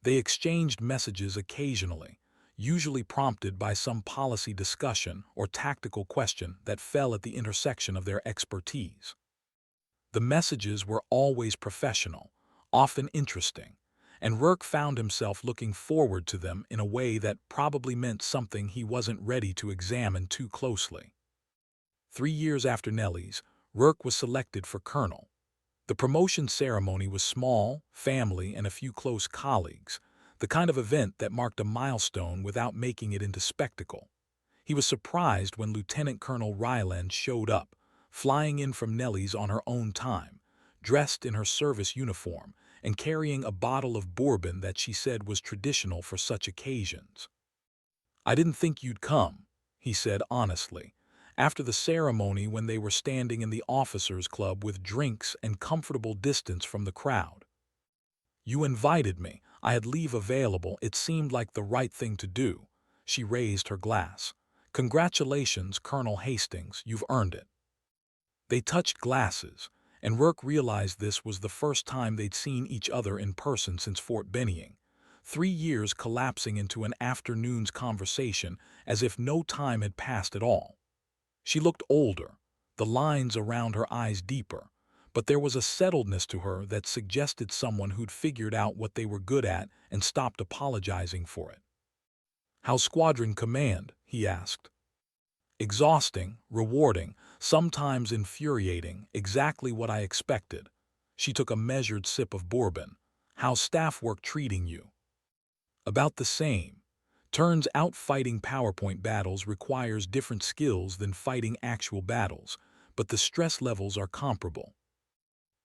They exchanged messages occasionally, usually prompted by some policy discussion or tactical question that fell at the intersection of their expertise. The messages were always professional, often interesting, and Rourke found himself looking forward to them in a way that probably meant something he wasn't ready to examine too closely. 3 years after Nellie's, Rourke was selected for colonel. The promotion ceremony was small, family, and a few close colleagues, the kind of event that marked a milestone without making it into spectacle. He was surprised when Lieutenant Colonel Ryland showed up, flying in from Nellie's on her own time, dressed in her service uniform and carrying a bottle of bourbon that she said was traditional for such occasions. "I didn't think you'd come," he said honestly, after the ceremony when they were standing in the officers' club with drinks and comfortable distance from the crowd. "You invited me. I had leave available. It seemed like the right thing to do." She raised her glass. "Congratulations, Colonel Hastings, you've earned it." They touched glasses, and Rourke realized this was the first time they'd seen each other in person since Fort Benning, 3 years collapsing into an afternoon's conversation as if no time had passed at all. She looked older, the lines around her eyes deeper, but there was a settledness to her that suggested someone who'd figured out what they were good at and stopped apologizing for it. "How's Squadron Command?" he asked. "Exhausting, rewarding, sometimes infuriating, exactly what I expected." She took a measured sip of bourbon. "How's staff work treating you?" "About the same. Turns out fighting PowerPoint battles requires different skills than fighting actual battles, but the stress levels are comparable."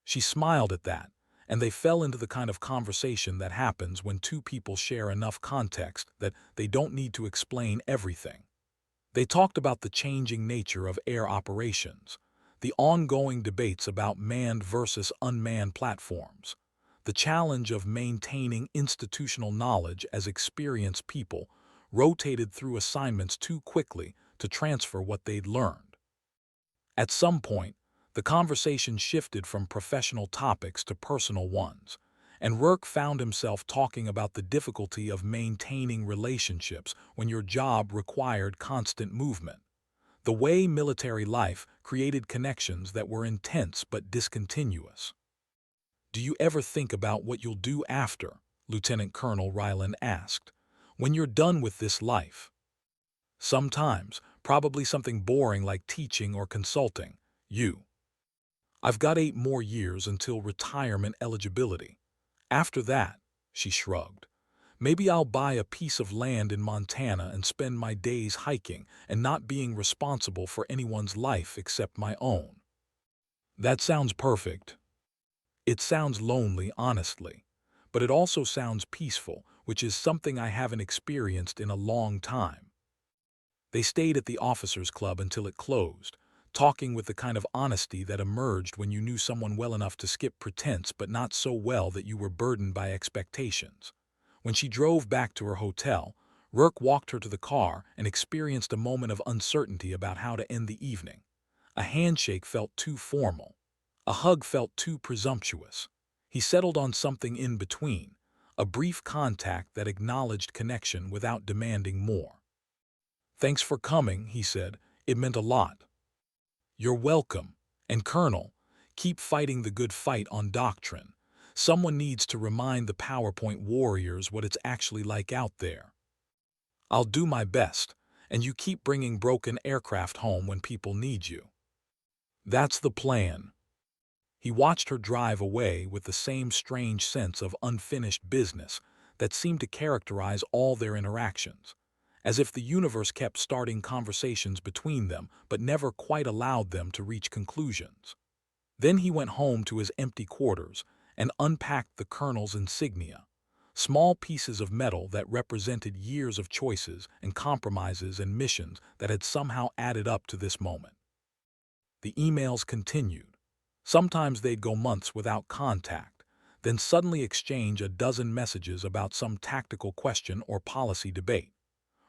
She smiled at that, and they fell into the kind of conversation that happens when two people share enough context that they don't need to explain everything. They talked about the changing nature of air operations, the ongoing debates about manned versus unmanned platforms, the challenge of maintaining institutional knowledge as experienced people rotated through assignments too quickly to transfer what they'd learned. At some point, the conversation shifted from professional topics to personal ones, and Rourke found himself talking about the difficulty of maintaining relationships when your job required constant movement, the way military life created connections that were intense but discontinuous. "Do you ever think about what you'll do after?" Lieutenant Colonel Ryland asked. "When you're done with this life?" "Sometimes, probably something boring like teaching or consulting. You?" "I've got 8 more years until retirement eligibility. After that," she shrugged, "maybe I'll buy a piece of land in Montana and spend my days hiking and not being responsible for anyone's life except my own." "That sounds perfect." "It sounds lonely, honestly, but it also sounds peaceful, which is something I haven't experienced in a long time." They stayed at the officers' club until it closed, talking with the kind of honesty that emerged when you knew someone well enough to skip pretense but not so well that you were burdened by expectations. When she drove back to her hotel, Rourke walked her to the car and experienced a moment of uncertainty about how to end the evening. A handshake felt too formal. A hug felt too presumptuous. He settled on something in between, a brief contact that acknowledged connection without demanding more. "Thanks for coming," he said. "It meant a lot." "You're welcome. And Colonel, keep fighting the good fight on doctrine. Someone needs to remind the PowerPoint warriors what it's actually like out there." "I'll do my best, and you keep bringing broken aircraft home when people need you." "That's the plan." He watched her drive away with the same strange sense of unfinished business that seemed to characterize all their interactions, as if the universe kept starting conversations between them but never quite allowed them to reach conclusions. Then he went home to his empty quarters and unpacked the colonel's insignia, small pieces of metal that represented years of choices and compromises and missions that had somehow added up to this moment. The emails continued. Sometimes they'd go months without contact, then suddenly exchange a dozen messages about some tactical question or policy debate.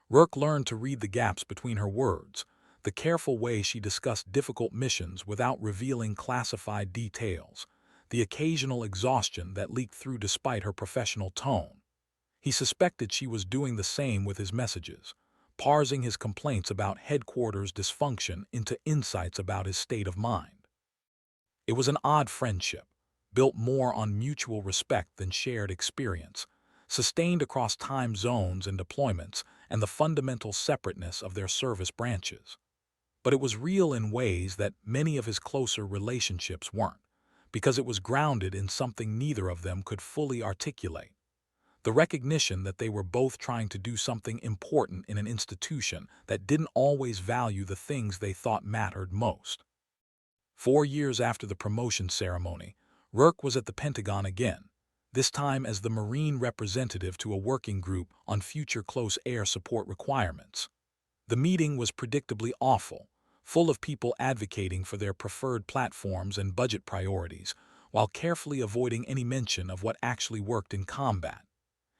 Rourke learned to read the gaps between her words, the careful way she discussed difficult missions without revealing classified details, the occasional exhaustion that leaked through despite her professional tone. He suspected she was doing the same with his messages, parsing his complaints about headquarters dysfunction into insights about his state of mind. It was an odd friendship, built more on mutual respect than shared experience, sustained across time zones and deployments and the fundamental separateness of their service branches. But it was real in ways that many of his closer relationships weren't, because it was grounded in something neither of them could fully articulate: the recognition that they were both trying to do something important in an institution that didn't always value the things they thought mattered most. 4 years after the promotion ceremony, Rourke was at the Pentagon again, this time as the Marine representative to a working group on future close air support requirements. The meeting was predictably awful, full of people advocating for their preferred platforms and budget priorities, while carefully avoiding any mention of what actually worked in combat.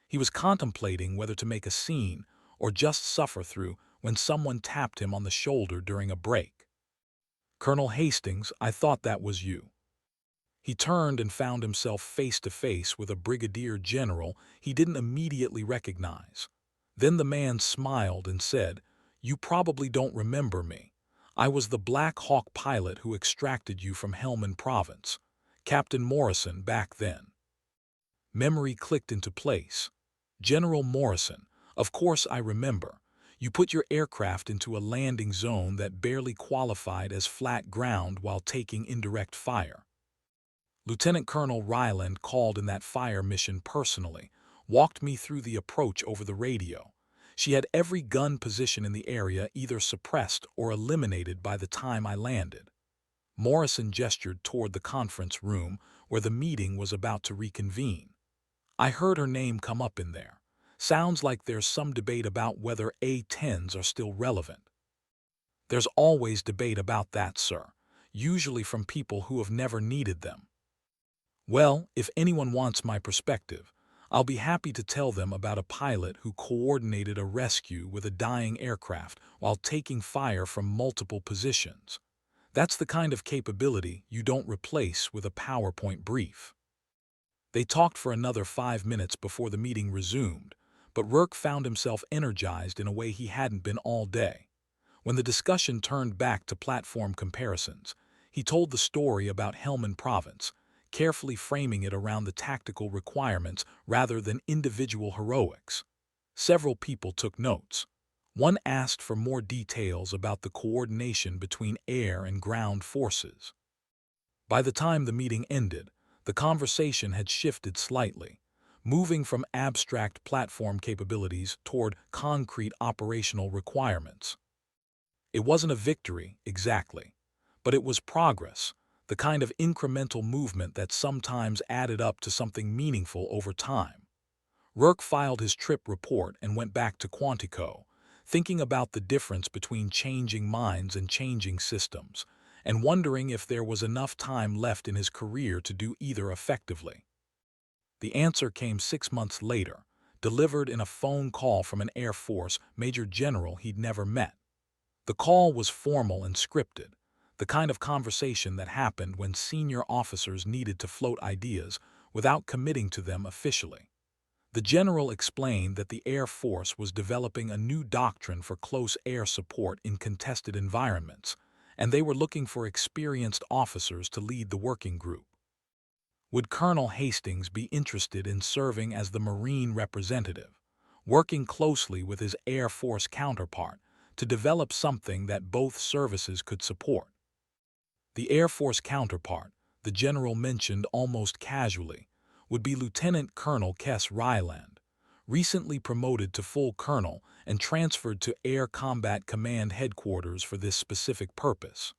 He was contemplating whether to make a scene or just suffer through when someone tapped him on the shoulder during a break. "Colonel Hastings, I thought that was you." He turned and found himself face to face with a brigadier general he didn't immediately recognize. Then the man smiled and said, "You probably don't remember me. I was the Black Hawk pilot who extracted you from Helmand Province. Captain Morrison back then." Memory clicked into place. "General Morrison, of course I remember. You put your aircraft into a landing zone that barely qualified as flat ground while taking indirect fire." Lieutenant Colonel Ryland called in that fire mission personally, walked me through the approach over the radio. She had every gun position in the area either suppressed or eliminated by the time I landed. Morrison gestured toward the conference room where the meeting was about to reconvene. "I heard her name come up in there. Sounds like there's some debate about whether A-10s are still relevant." "There's always debate about that, sir, usually from people who have never needed them." "Well, if anyone wants my perspective, I'll be happy to tell them about a pilot who coordinated a rescue with a dying aircraft while taking fire from multiple positions. That's the kind of capability you don't replace with a PowerPoint brief." They talked for another 5 minutes before the meeting resumed, but Rourke found himself energized in a way he hadn't been all day. When the discussion turned back to platform comparisons, he told the story about Helmand Province, carefully framing it around the tactical requirements rather than individual heroics. Several people took notes. One asked for more details about the coordination between air and ground forces. By the time the meeting ended, the conversation had shifted slightly, moving from abstract platform capabilities toward concrete operational requirements. It wasn't a victory, exactly, but it was progress, the kind of incremental movement that sometimes added up to something meaningful over time. Rourke filed his trip report and went back to Quantico, thinking about the difference between changing minds and changing systems, and wondering if there was enough time left in his career to do either effectively. The answer came 6 months later, delivered in a phone call from an Air Force Major General he'd never met. The call was formal and scripted, the kind of conversation that happened when senior officers needed to float ideas without committing to them officially. The general explained that the Air Force was developing a new doctrine for close air support in contested environments, and they were looking for experienced officers to lead the working group. Would Colonel Hastings be interested in serving as the Marine representative, working closely with his Air Force counterpart to develop something that both services could support? The Air Force counterpart, the general mentioned almost casually, would be Lieutenant Colonel Kess Ryland, recently promoted to full colonel and transferred to Air Combat Command Headquarters for this specific purpose.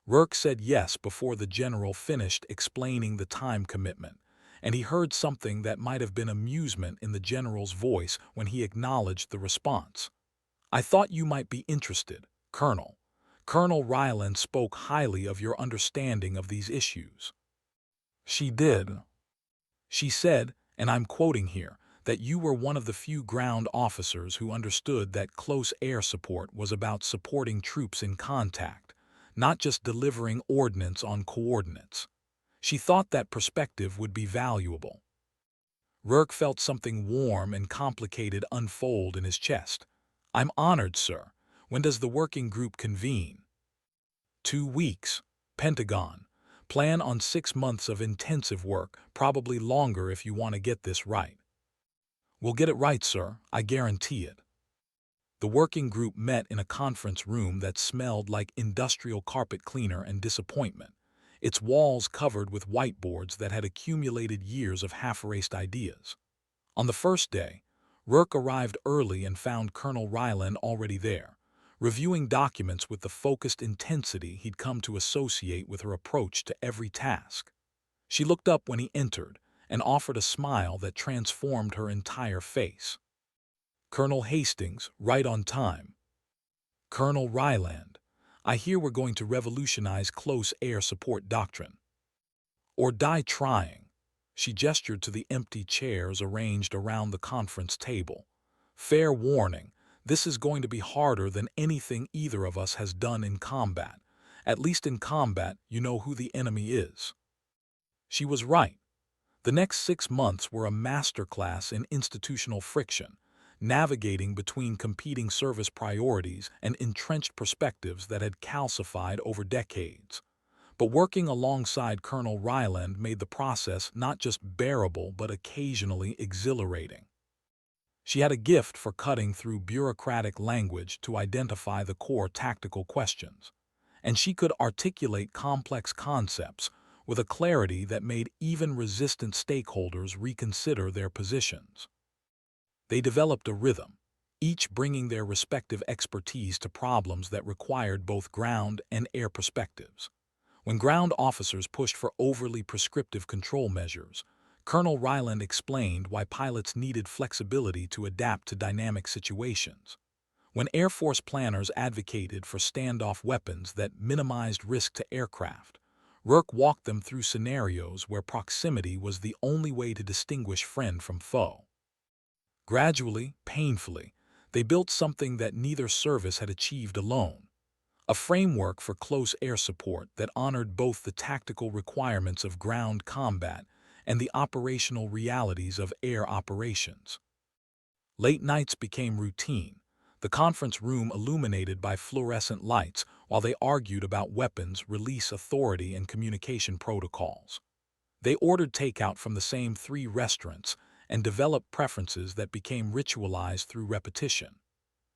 Rourke said yes before the general finished explaining the time commitment, and he heard something that might have been amusement in the general's voice when he acknowledged the response. "I thought you might be interested, Colonel." Colonel Ryland spoke highly of your understanding of these issues. "She did. She said, and I'm quoting here, that you were one of the few ground officers who understood that close air support was about supporting troops in contact, not just delivering ordnance on coordinates. She thought that perspective would be valuable." Rourke felt something warm and complicated unfold in his chest. "I'm honored, sir. When does the working group convene?" 2 weeks. Pentagon. Plan on 6 months of intensive work, probably longer if you want to get this right. "We'll get it right, sir. I guarantee it." The working group met in a conference room that smelled like industrial carpet cleaner and disappointment, its walls covered with whiteboards that had accumulated years of half-erased ideas. On the first day, Rourke arrived early and found Colonel Ryland already there, reviewing documents with the focused intensity he'd come to associate with her approach to every task. She looked up when he entered and offered a smile that transformed her entire face. "Colonel Hastings, right on time." "Colonel Ryland, I hear we're going to revolutionize close air support doctrine." "Or die trying." She gestured to the empty chairs arranged around the conference table. "Fair warning, this is going to be harder than anything either of us has done in combat. At least in combat, you know who the enemy is." She was right. The next 6 months were a masterclass in institutional friction, navigating between competing service priorities and entrenched perspectives that had calcified over decades. But working alongside Colonel Ryland made the process not just bearable but occasionally exhilarating. She had a gift for cutting through bureaucratic language to identify the core tactical questions, and she could articulate complex concepts with a clarity that made even resistant stakeholders reconsider their positions. They developed a rhythm, each bringing their respective expertise to problems that required both ground and air perspectives. When ground officers pushed for overly prescriptive control measures, Colonel Ryland explained why pilots needed flexibility to adapt to dynamic situations. When Air Force planners advocated for standoff weapons that minimized risk to aircraft, Rourke walked them through scenarios where proximity was the only way to distinguish friend from foe. Gradually, painfully, they built something that neither service had achieved alone: a framework for close air support that honored both the tactical requirements of ground combat and the operational realities of air operations. Late nights became routine, the conference room illuminated by fluorescent lights while they argued about weapons, release authority, and communication protocols. They ordered takeout from the same 3 restaurants and developed preferences that became ritualized through repetition.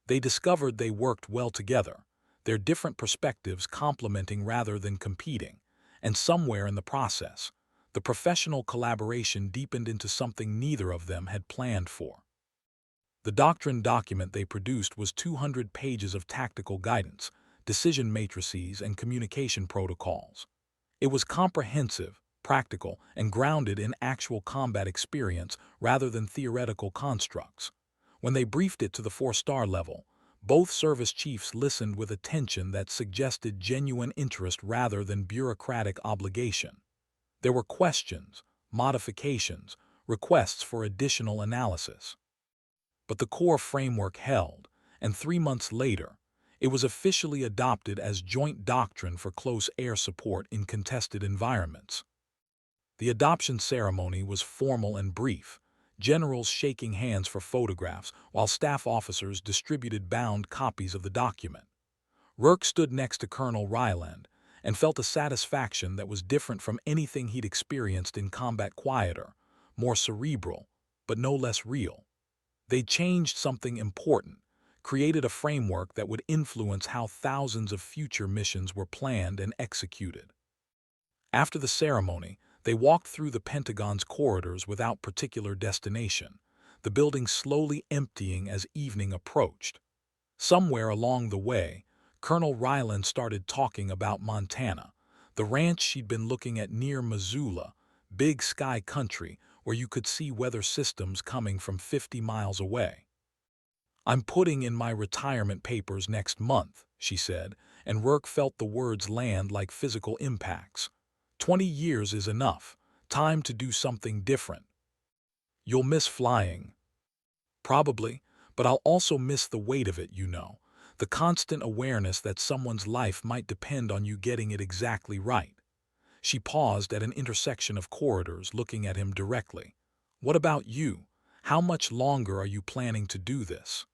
They discovered they worked well together, their different perspectives complementing rather than competing, and somewhere in the process, the professional collaboration deepened into something neither of them had planned for. The doctrine document they produced was 200 pages of tactical guidance, decision matrices, and communication protocols. It was comprehensive, practical, and grounded in actual combat experience rather than theoretical constructs. When they briefed it to the 4-star level, both service chiefs listened with attention that suggested genuine interest rather than bureaucratic obligation. There were questions, modifications, requests for additional analysis. But the core framework held, and 3 months later, it was officially adopted as joint doctrine for close air support in contested environments. The adoption ceremony was formal and brief, generals shaking hands for photographs while staff officers distributed bound copies of the document. Rourke stood next to Colonel Ryland and felt a satisfaction that was different from anything he'd experienced in combat: quieter, more cerebral, but no less real. They'd changed something important, created a framework that would influence how thousands of future missions were planned and executed. After the ceremony, they walked through the Pentagon's corridors without particular destination, the building slowly emptying as evening approached. Somewhere along the way, Colonel Ryland started talking about Montana, the ranch she'd been looking at near Missoula, big sky country where you could see weather systems coming from 50 miles away. "I'm putting in my retirement papers next month," she said, and Rourke felt the words land like physical impacts. 20 years is enough. Time to do something different. "You'll miss flying." "Probably, but I'll also miss the weight of it, you know. The constant awareness that someone's life might depend on you getting it exactly right." She paused at an intersection of corridors, looking at him directly. What about you? How much longer are you planning to do this?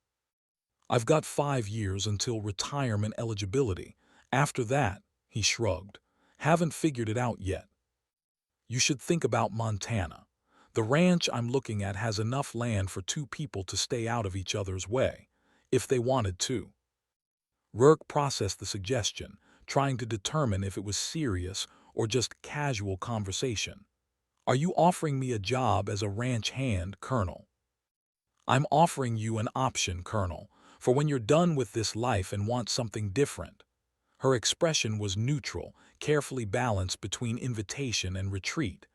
I've got 5 years until retirement eligibility. After that, he shrugged, haven't figured it out yet. You should think about Montana. The ranch I'm looking at has enough land for 2 people to stay out of each other's way, if they wanted to. Rourke processed the suggestion, trying to determine if it was serious or just casual conversation. Are you offering me a job as a ranch hand, Colonel? I'm offering you an option, Colonel, for when you're done with this life and want something different. Her expression was neutral, carefully balanced between invitation and retreat.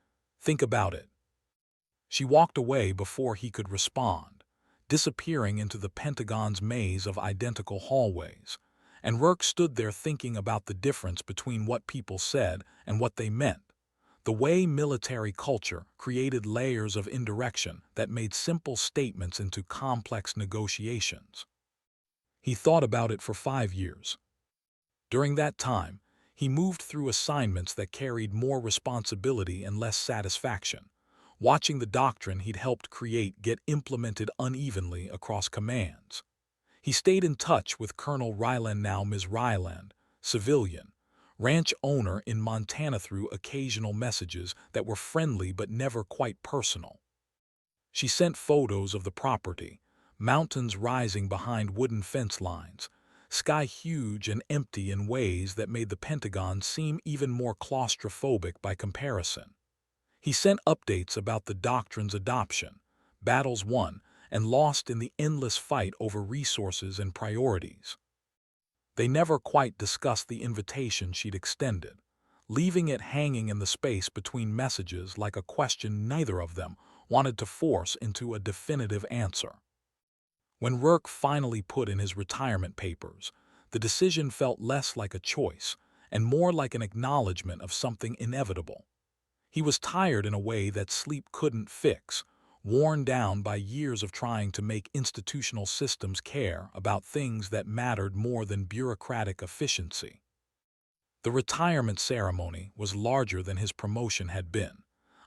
Think about it. She walked away before he could respond, disappearing into the Pentagon's maze of identical hallways, and Rourke stood there thinking about the difference between what people said and what they meant, the way military culture created layers of indirection that made simple statements into complex negotiations. He thought about it for 5 years. During that time, he moved through assignments that carried more responsibility and less satisfaction, watching the doctrine he'd helped create get implemented unevenly across commands. He stayed in touch with Colonel Ryland, now Ms. Ryland, civilian, ranch owner in Montana, through occasional messages that were friendly but never quite personal. She sent photos of the property, mountains rising behind wooden fence lines, sky huge and empty in ways that made the Pentagon seem even more claustrophobic by comparison. He sent updates about the doctrine's adoption, battles won and lost in the endless fight over resources and priorities. They never quite discussed the invitation she'd extended, leaving it hanging in the space between messages like a question neither of them wanted to force into a definitive answer. When Rourke finally put in his retirement papers, the decision felt less like a choice and more like an acknowledgement of something inevitable. He was tired in a way that sleep couldn't fix, worn down by years of trying to make institutional systems care about things that mattered more than bureaucratic efficiency. The retirement ceremony was larger than his promotion had been,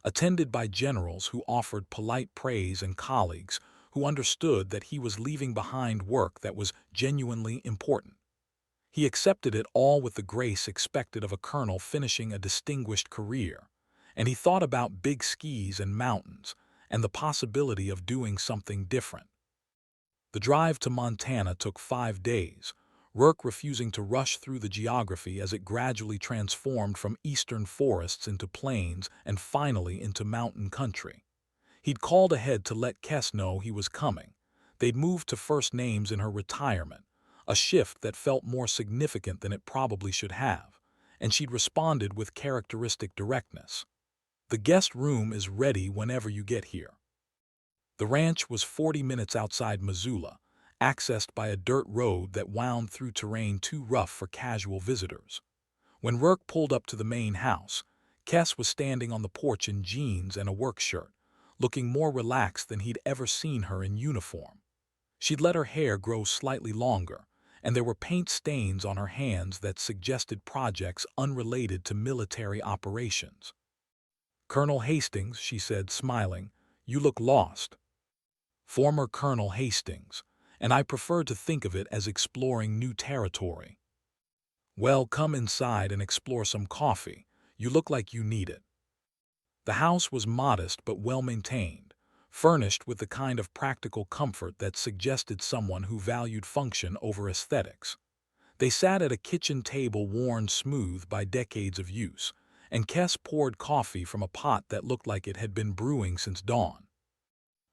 attended by generals who offered polite praise and colleagues who understood that he was leaving behind work that was genuinely important. He accepted it all with the grace expected of a colonel finishing a distinguished career, and he thought about big skis and mountains and the possibility of doing something different. The drive to Montana took 5 days, Rourke refusing to rush through the geography as it gradually transformed from eastern forests into plains and finally into mountain country. He'd called ahead to let Kes know he was coming. They'd moved to first names in her retirement, a shift that felt more significant than it probably should have, and she'd responded with characteristic directness. The guest room is ready whenever you get here. The ranch was 40 minutes outside Missoula, accessed by a dirt road that wound through terrain too rough for casual visitors. When Rourke pulled up to the main house, Kes was standing on the porch in jeans and a work shirt, looking more relaxed than he'd ever seen her in uniform. She'd let her hair grow slightly longer, and there were paint stains on her hands that suggested projects unrelated to military operations. "Colonel Hastings," she said, smiling, "you look lost." Former Colonel Hastings, and I prefer to think of it as exploring new territory. "Well, come inside and explore some coffee. You look like you need it." The house was modest but well-maintained, furnished with the kind of practical comfort that suggested someone who valued function over aesthetics. They sat at a kitchen table worn smooth by decades of use, and Kes poured coffee from a pot that looked like it had been brewing since dawn.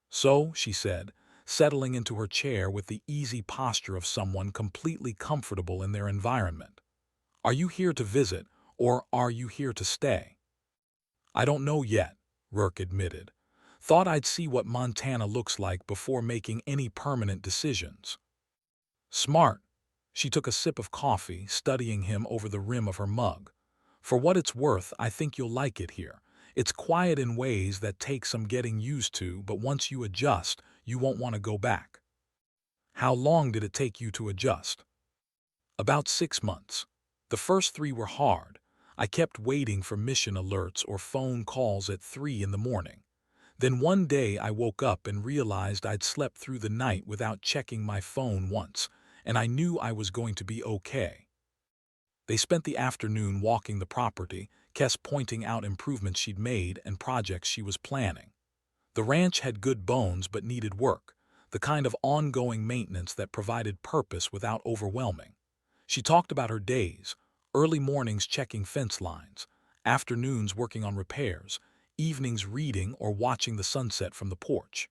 "So," she said, settling into her chair with the easy posture of someone completely comfortable in their environment, "are you here to visit, or are you here to stay?" "I don't know yet," Rourke admitted. "Thought I'd see what Montana looks like before making any permanent decisions." "Smart." She took a sip of coffee, studying him over the rim of her mug. "For what it's worth, I think you'll like it here. It's quiet in ways that take some getting used to, but once you adjust, you won't want to go back." "How long did it take you to adjust?" "About 6 months. The first 3 were hard. I kept waiting for mission alerts or phone calls at 3 in the morning. Then one day I woke up and realized I'd slept through the night without checking my phone once, and I knew I was going to be okay. They spent the afternoon walking the property, Kess pointing out improvements she'd made and projects she was planning. The ranch had good bones but needed work, the kind of ongoing maintenance that provided purpose without overwhelming. She talked about her days, early mornings checking fence lines, afternoons working on repairs, evenings reading or watching the sunset from the porch.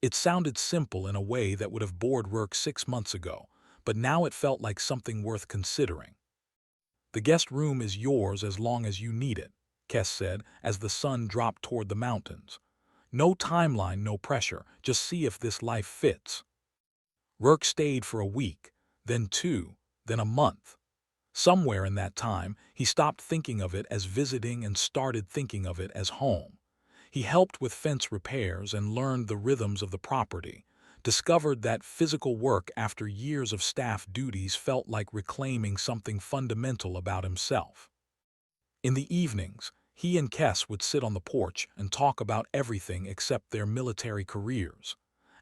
It sounded simple in a way that would have bored Rourke 6 months ago, but now it felt like something worth considering. "The guest room is yours as long as you need it," Kess said as the sun dropped toward the mountains. "No timeline, no pressure, just see if this life fits." Rourke stayed for a week, then 2, then a month. Somewhere in that time, he stopped thinking of it as visiting and started thinking of it as home. He helped with fence repairs and learned the rhythms of the property, discovered that physical work after years of staff duties felt like reclaiming something fundamental about himself. In the evenings, he and Kess would sit on the porch and talk about everything except their military careers.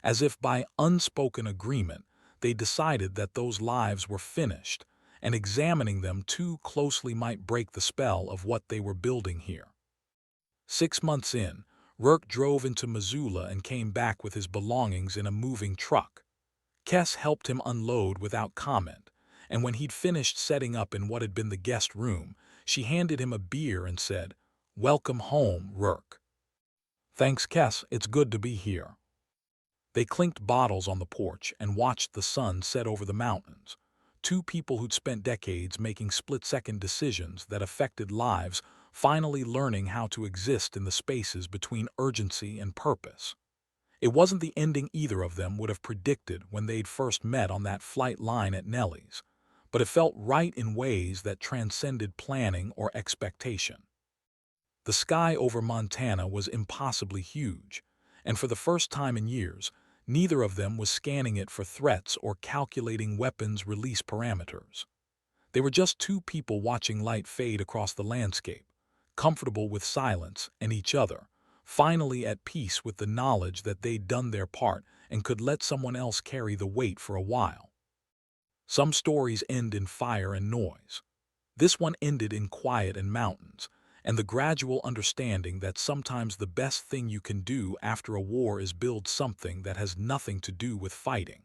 As if by unspoken agreement, they decided that those lives were finished, and examining them too closely might break the spell of what they were building here. 6 months in, Rourke drove into Missoula and came back with his belongings in a moving truck. Kess helped him unload without comment, and when he'd finished setting up in what had been the guest room, she handed him a beer and said, "Welcome home, Rourke." "Thanks, Kess, it's good to be here." They clinked bottles on the porch and watched the sun set over the mountains. Two people who'd spent decades making split-second decisions that affected lives finally learning how to exist in the spaces between urgency and purpose. It wasn't the ending either of them would have predicted when they'd first met on that flight line at Nellie's, but it felt right in ways that transcended planning or expectation. The sky over Montana was impossibly huge, and for the first time in years, neither of them was scanning it for threats or calculating weapons release parameters. They were just two people watching light fade across the landscape, comfortable with silence and each other, finally at peace with the knowledge that they'd done their part and could let someone else carry the weight for a while. Some stories end in fire and noise. This one ended in quiet and mountains, and the gradual understanding that sometimes the best thing you can do after a war is build something that has nothing to do with fighting.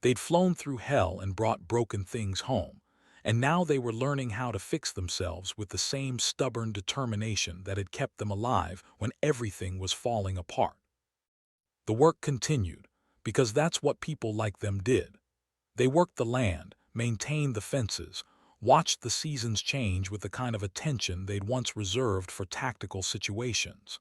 They'd flown through hell and brought broken things home, and now they were learning how to fix themselves with the same stubborn determination that had kept them alive when everything was falling apart. The work continued, because that's what people like them did. They worked the land, maintained the fences, watched the seasons change with the kind of attention they'd once reserved for tactical situations.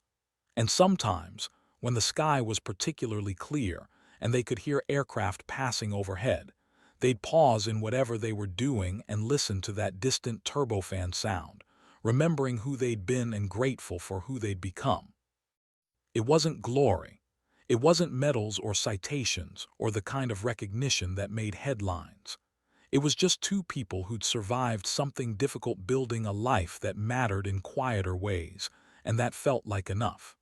And sometimes, when the sky was particularly clear and they could hear aircraft passing overhead, they'd pause in whatever they were doing and listen to that distant turbofan sound, remembering who they'd been and grateful for who they'd become. It wasn't glory. It wasn't medals or citations or the kind of recognition that made headlines. It was just two people who'd survived something difficult building a life that mattered in quieter ways, and that felt like enough.